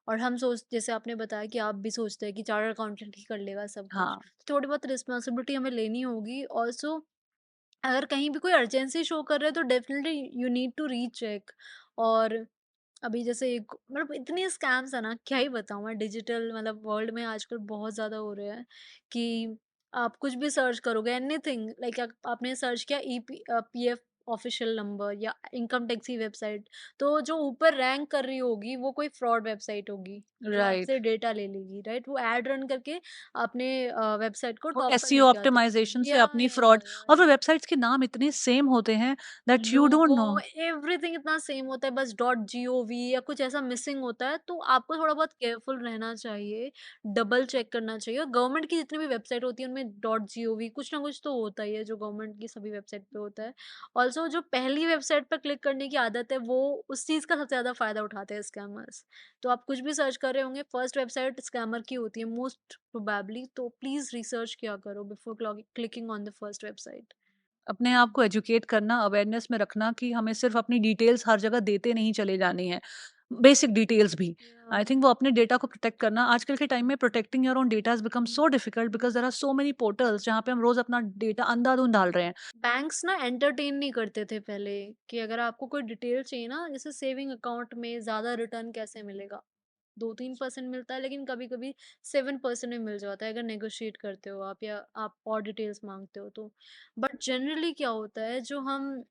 A: और हम सोच जैसे आपने बताया कि आप भी सोचते हैं कि चार्टर्ड अकाउंटेंट ही कर लेगा सब कुछ।
B: हाँ,
A: तो थोड़ी बहुत रिस्पॉन्सिबिलिटी हमें लेनी होगी। ऑल्सो अगर कहीं भी कोई अर्जेंसी शो कर रहा है तो definitely you need to recheck. और अभी जैसे एक मतलब इतने स्कैम्स है ना, क्या ही बताऊँ मैं। डिजिटल मतलब वर्ल्ड में आजकल बहुत ज़्यादा हो रहे हैं कि आप कुछ भी सर्च करोगे एनीथिंग लाइक आपने सर्च किया पीएफ ऑफिशियल नंबर या इनकम टैक्स की वेबसाइट, तो जो ऊपर रैंक कर रही होगी वो कोई फ्रॉड वेबसाइट होगी जो
B: राइट।
A: आपसे डेटा ले लेगी, राइट। वो एड रन करके अपने वेबसाइट को
B: वो
A: टॉप पर
B: एसईओ
A: लेके आते हैं।
B: ऑप्टिमाइज़ेशन से
A: या
B: अपनी
A: या
B: फ्रॉड
A: या
B: और वो
A: या
B: वेबसाइट्स के नाम इतने सेम होते हैं दैट यू डोंट
A: लोगो
B: नो।
A: एवरीथिंग इतना सेम होता है, बस डॉट जीओवी या कुछ ऐसा मिसिंग होता है। तो आपको थोड़ा बहुत केयरफुल रहना चाहिए, डबल चेक करना चाहिए। और गवर्नमेंट की जितनी भी वेबसाइट होती है उनमें डॉट जीओवी कुछ ना कुछ तो होता ही है जो गवर्नमेंट की सभी वेबसाइट पे होता है। ऑल्सो जो पहली वेबसाइट पर क्लिक करने की आदत है वो उस चीज़ का सबसे ज़्यादा फायदा उठाते हैं स्कैमर्स। तो आप कुछ भी सर्च कर रहे होंगे फर्स्ट वेबसाइट स्कैमर की होती है मोस्ट प्रोबेबली। तो प्लीज़ रिसर्च किया करो before clicking on the first website.
B: अपने आप को एजुकेट करना, अवेयरनेस में रखना कि हमें सिर्फ़ अपनी डिटेल्स हर जगह देते नहीं चले जानी है। बेसिक डिटेल्स भी। आई थिंक वो अपने डेटा को प्रोटेक्ट करना आजकल के टाइम में protecting your own data has become so difficult because there are so many portals जहाँ पे हम रोज़ अपना डेटा अंधाधुंध डाल रहे हैं।
A: बैंक्स ना एंटरटेन नहीं करते थे पहले कि अगर आपको कोई डिटेल चाहिए ना, जैसे सेविंग अकाउंट में ज़्यादा रिटर्न कैसे मिलेगा? 2-3% मिलता है लेकिन कभी-कभी 7% में मिल जाता है अगर नेगोशिएट करते हो आप या आप और डिटेल्स माँगते हो तो। बट जनरली क्या होता है, जो हम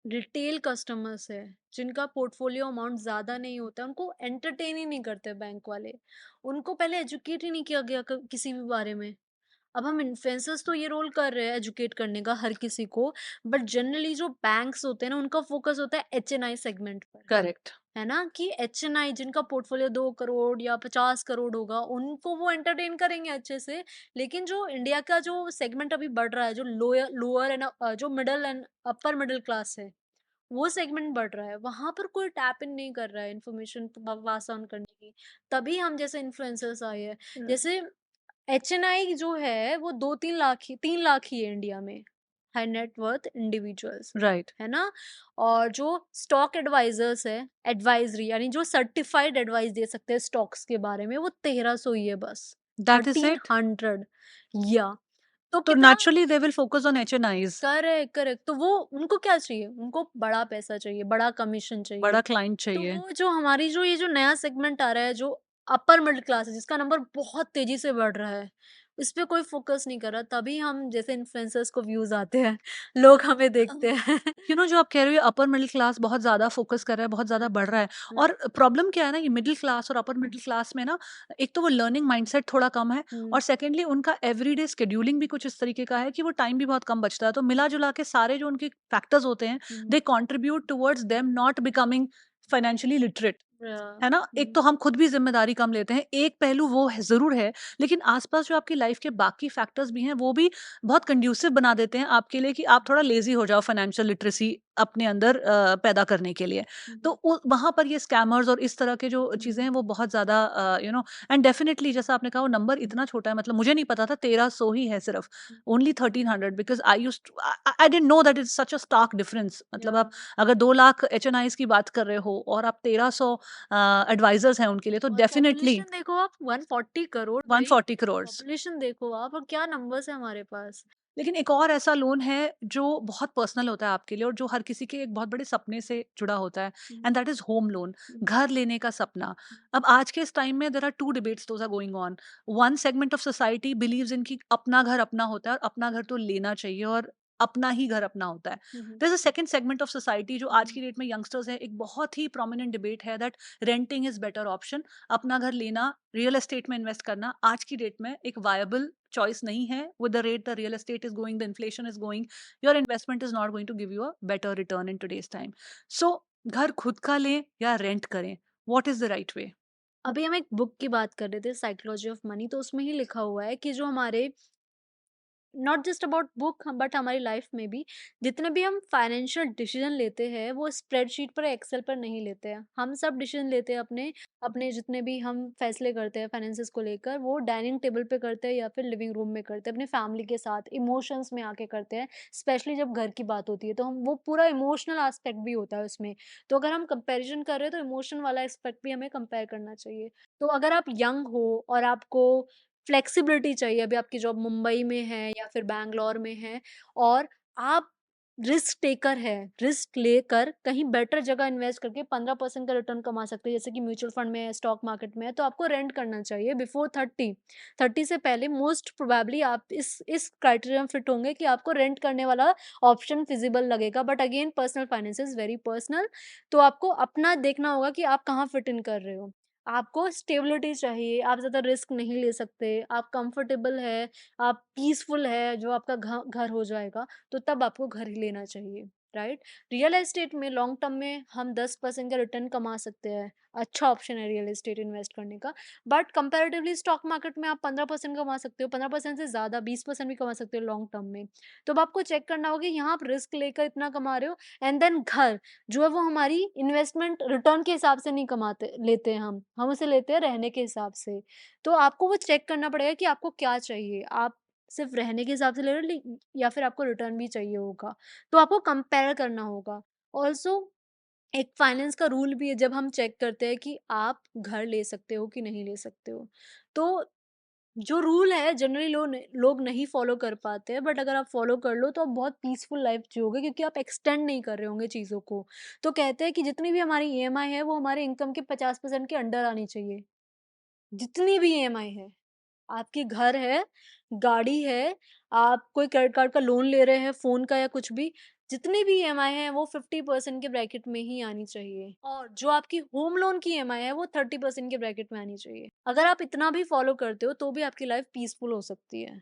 A: रिटेल कस्टमर्स है, जिनका पोर्टफोलियो अमाउंट ज़्यादा नहीं होता, उनको एंटरटेन ही नहीं करते बैंक वाले। उनको पहले एजुकेट ही नहीं किया गया किसी भी बारे में। अब हम इन्फ्लुएंसर्स तो ये रोल कर रहे हैं एजुकेट करने का हर किसी को, बट जनरली जो बैंक्स होते हैं ना उनका फोकस होता है एचएनआई सेगमेंट पर।
B: करेक्ट,
A: है ना कि एचएनआई जिनका पोर्टफोलियो 2 करोड़ या 50 करोड़ होगा उनको वो एंटरटेन करेंगे अच्छे से। लेकिन जो इंडिया का जो सेगमेंट अभी बढ़ रहा है, जो लोअर लोअर एंड जो middle and upper middle class है, वो सेगमेंट बढ़ रहा है, वहां पर कोई टैप इन नहीं कर रहा है इन्फॉर्मेशन पास ऑन करने की। तभी हम जैसे इन्फ्लुएंसर्स आए हैं। जैसे एचएनआई जो है वो 3 लाख ही है इंडिया में, high net worth individuals,
B: right,
A: है ना। और जो स्टॉक एडवाइजर्स है, एडवाइजरी यानी जो सर्टिफाइड एडवाइस दे सकते हैं स्टॉक्स के बारे में, वो 1300 ही है बस।
B: That is
A: thirteen
B: it.
A: Hundred या तो
B: तो
A: कितना।
B: Naturally they will focus on एचएनआईज़,
A: correct correct. तो वो उनको क्या चाहिए, उनको बड़ा पैसा चाहिए, बड़ा कमीशन
B: बड़ा
A: चाहिए।
B: क्लाइंट
A: तो
B: चाहिए।
A: वो जो हमारी जो ये जो नया सेगमेंट आ रहा है, जो अपर मिडिल क्लास है, जिसका नंबर बहुत तेजी से बढ़ रहा है, इस पे कोई फोकस नहीं कर रहा। तभी हम जैसे इन्फ्लुएंसर्स को व्यूज आते हैं लोग हमें देखते हैं।
B: जो आप कह रहे हो अपर मिडिल क्लास बहुत ज़्यादा फ़ोकस कर रहा है, बहुत ज़्यादा बढ़ रहा है
A: हम्म,
B: और प्रॉब्लम क्या है ना ये मिडिल क्लास और अपर मिडिल क्लास में ना एक तो वो लर्निंग माइंडसेट थोड़ा कम है और
A: हम्म,
B: सेकेंडली उनका एवरीडे शेड्यूलिंग भी कुछ इस तरीके का है कि वो टाइम भी बहुत कम बचता है। तो मिला-जुला के सारे जो उनके फैक्टर्स होते हैं,
A: hmm,
B: they contribute towards them not becoming financially literate.
A: Yeah.
B: है ना? एक
A: Mhm.
B: तो हम खुद भी ज़िम्मेदारी कम लेते हैं, एक पहलू वो है ज़रूर है, लेकिन आस-पास जो आपकी लाइफ़ के बाकी फैक्टर्स भी हैं, वो भी बहुत कंड्यूसिव बना देते हैं आपके लिए कि आप थोड़ा लेज़ी हो जाओ फाइनेंशियल लिटरेसी अपने अंदर पैदा करने के लिए। तो
A: Mhm.
B: उ वहाँ पर ये स्कैमर्स और इस तरह के जो चीज़ें
A: Mhm.
B: हैं, वो बहुत ज़्यादा एंड डेफिनिटली जैसा आपने कहा वो नंबर इतना छोटा है, मतलब मुझे नहीं पता था 1300 ही है सिर्फ़,
A: Mhm.
B: Only 1300 because I used to I didn't know that it's such a stark difference. मतलब
A: Yeah.
B: आप अगर 2 लाख एचएनआईज़ की बात कर रहे हो और आप 1300 एडवाइजर्स हैं उनके लिए, तो
A: और
B: डेफिनिटली
A: पॉपुलेशन देखो आप 140 करोड़ भाई,
B: 140 करोड़।
A: पॉपुलेशन देखो आप और क्या नंबर्स है हमारे पास।
B: लेकिन एक और ऐसा लोन है जो बहुत पर्सनल होता है आपके लिए और जो हर किसी के एक बहुत बड़े सपने से जुड़ा होता है,
A: hmm,
B: and that is home loan.
A: Hmm,
B: घर लेने का सपना।
A: हुँ,
B: अब आज के इस टाइम में there are two debates those are going on. One segment of society believes in कि अपना घर अपना होता है और अपना घर तो लेना चाहिए और अपना ही घर अपना होता है।
A: हुँ, हुँ,
B: there is a second segment of society जो आज
A: हुँ,
B: की डेट में यंगस्टर्स है, एक बहुत ही प्रोमिनेंट डिबेट है that renting is better option. अपना घर लेना, रियल एस्टेट में इन्वेस्ट करना आज की डेट में एक वायबल चॉइस नहीं है। With the rate the real estate is going, the inflation is going, your investment is not going to give you a better return in today's time. So घर खुद का लें या रेंट करें, what is the right way?
A: अभी हम एक book की बात कर रहे थे साइकोलॉजी ऑफ मनी, तो उसमें ही लिखा हुआ है कि जो हमारे not just about book but हमारी लाइफ में भी जितने भी हम फाइनेंशियल डिसीजन लेते हैं वो स्प्रेडशीट पर एक्सेल पर नहीं लेते हैं। हम सब डिसीजन लेते हैं अपने अपने जितने भी हम फैसले करते हैं फाइनेंसेस को लेकर, वो डाइनिंग टेबल पे करते हैं या फिर लिविंग रूम में करते हैं अपने फैमिली के साथ, इमोशंस में आके करते हैं। स्पेशली जब घर की बात होती है तो हम वो पूरा इमोशनल एस्पेक्ट भी होता है उसमें। तो अगर हम कंपैरिजन कर रहे हैं तो इमोशन वाला एस्पेक्ट भी हमें कंपेयर करना चाहिए। तो अगर आप यंग हो और आपको फ्लेक्सिबिलिटी चाहिए, अभी आपकी जॉब मुंबई में है या फिर बैंगलोर में है और आप रिस्क टेकर है, रिस्क लेकर कहीं बेटर जगह इन्वेस्ट करके 15% का रिटर्न कमा सकते हैं, जैसे कि म्यूचुअल फंड में है, स्टॉक मार्केट में है, तो आपको रेंट करना चाहिए बिफोर 30 से पहले। मोस्ट प्रोबेबली आप इस क्राइटेरिया में फिट होंगे कि आपको रेंट करने वाला ऑप्शन फिजिबल लगेगा, but again personal finance is very personal. तो आपको अपना देखना होगा कि आप कहाँ फिट इन कर रहे हो। आपको स्टेबिलिटी चाहिए, आप ज़्यादा रिस्क नहीं ले सकते, आप कंफर्टेबल है, आप पीसफुल है, जो आपका घर हो जाएगा, तो तब आपको घर ही लेना चाहिए, राइट? रियल एस्टेट में लॉन्ग टर्म में हम 10% का रिटर्न कमा सकते हैं, अच्छा ऑप्शन है रियल एस्टेट इन्वेस्ट करने का। बट कंपैरेटिवली स्टॉक मार्केट में आप 15% कमा सकते हो, 15% से ज़्यादा 20% भी कमा सकते हो लॉन्ग टर्म में। तो अब आपको चेक करना होगा कि यहाँ आप रिस्क लेकर इतना कमा रहे हो, एंड देन घर जो है वो हमारी इन्वेस्टमेंट रिटर्न के हिसाब से नहीं कमाते लेते हैं हम उसे लेते हैं रहने के हिसाब से। तो आपको वो चेक करना पड़ेगा कि आपको क्या चाहिए। आप सिर्फ़ रहने के हिसाब से ले रहे हो या फिर आपको रिटर्न भी चाहिए होगा। तो आपको कंपेयर करना होगा। ऑल्सो एक फाइनेंस का रूल भी है जब हम चेक करते हैं कि आप घर ले सकते हो कि नहीं ले सकते हो। तो जो रूल है जनरली लोग नहीं फॉलो कर पाते हैं, बट अगर आप फॉलो कर लो तो आप बहुत पीसफुल लाइफ जियोगे क्योंकि आप एक्सटेंड नहीं कर रहे होंगे चीज़ों को। तो कहते हैं कि जितनी भी हमारी ईएमआई है वो हमारे इनकम के 50% के अंडर आनी चाहिए। जितनी भी ईएमआई है, आपकी घर है, गाड़ी है, आप कोई क्रेडिट कार्ड का लोन ले रहे हैं, फ़ोन का या कुछ भी, जितनी भी ईएमआई है वो 50% के ब्रैकेट में ही आनी चाहिए और जो आपकी होम लोन की ईएमआई है वो 30% के ब्रैकेट में आनी चाहिए। अगर आप इतना भी फ़ॉलो करते हो तो भी आपकी लाइफ़ पीसफुल हो सकती है,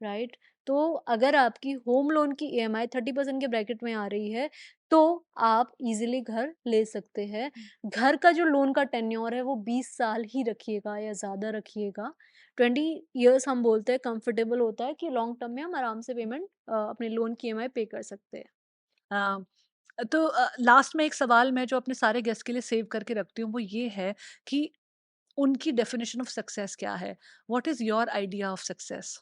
A: राइट? तो अगर आपकी होम लोन की ईएमआई 30% के ब्रैकेट में आ रही है, तो आप ईज़िली घर ले सकते हैं। घर का जो लोन का टेन्योर है वो 20 साल ही रखिएगा या ज़्यादा रखिएगा। 20 इयर्स हम बोलते हैं कंफर्टेबल होता है कि लॉन्ग टर्म में हम आराम से पेमेंट अपने लोन की ईएमआई पे कर सकते हैं।
B: तो लास्ट में एक सवाल मैं जो अपने सारे गेस्ट के लिए सेव करके रखती हूँ वो ये है कि उनकी डेफिनेशन ऑफ सक्सेस क्या है? What is your idea of success?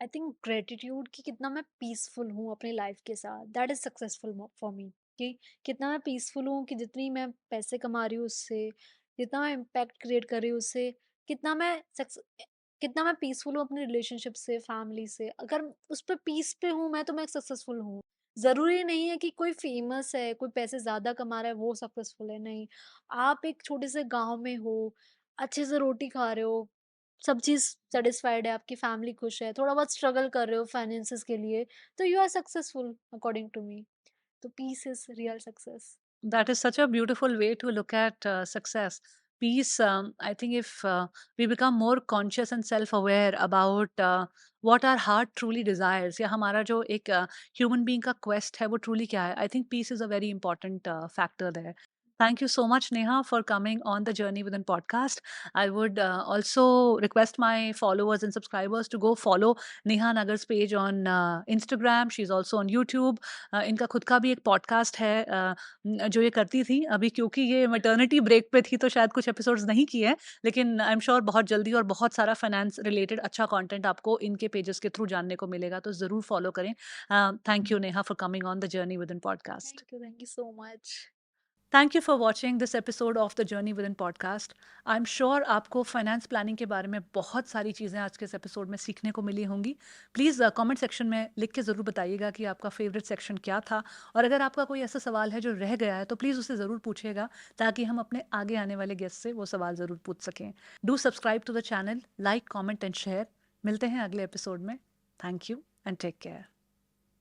A: I think gratitude कि कितना मैं पीसफुल हूँ अपनी लाइफ के साथ, that is successful for me. कि कितना मैं पीसफुल हूँ, कि जितनी मैं पैसे कमा रही हूँ उससे, जितना मैं इम्पैक्ट क्रिएट कर रही हूँ उससे, कितना मैं कितना मैं पीसफुल हूँ अपने रिलेशनशिप से, फैमिली से। अगर उस पर पीस पे हूँ मैं तो मैं सक्सेसफुल हूँ। जरूरी नहीं है कि कोई फेमस है, कोई पैसे ज्यादा कमा रहा है वो सक्सेसफुल है, नहीं। आप एक छोटे से गांव में हो, अच्छे से रोटी खा रहे हो, सब चीज़ सैटिस्फाइड है, आपकी फैमिली खुश है, थोड़ा बहुत स्ट्रगल कर रहे हो फाइनेंसेस के लिए, तो you are successful according to me. तो peace is real success.
B: That is such a beautiful way to look at success. Peace, I think if we become more conscious and self-aware about what our heart truly desires, या हमारा जो एक human being का quest है वो truly क्या है, I think peace is a very important factor there. Thank you so much, Neha, for coming on the Journey Within podcast. I would also request my followers and subscribers to go follow Neha Nagar's page on Instagram. She's also on YouTube. इनका खुद का भी एक podcast है जो ये करती थी अभी, क्योंकि ये मैटरनिटी ब्रेक पे थी तो शायद कुछ एपिसोड्स नहीं किए हैं, लेकिन आई एम श्योर बहुत जल्दी और बहुत सारा फाइनेंस रिलेटेड अच्छा कंटेंट आपको इनके पेजेस के थ्रू जानने को मिलेगा, तो ज़रूर फॉलो करें. Thank you Neha for coming on the journey within podcast.
A: Thank you so much.
B: Thank you for watching this episode of the journey within podcast. I am sure आपको finance planning के बारे में बहुत सारी चीज़ें आज के इस एपिसोड में सीखने को मिली होंगी. प्लीज़ कमेंट सेक्शन में लिख के ज़रूर बताइएगा कि आपका फेवरेट सेक्शन क्या था, और अगर आपका कोई ऐसा सवाल है जो रह गया है तो प्लीज़ उसे ज़रूर पूछिएगा, ताकि हम अपने आगे आने वाले गेस्ट से वो सवाल ज़रूर पूछ सकें. Do subscribe to the channel, like, comment and share. मिलते हैं अगले एपिसोड में. Thank you and take care.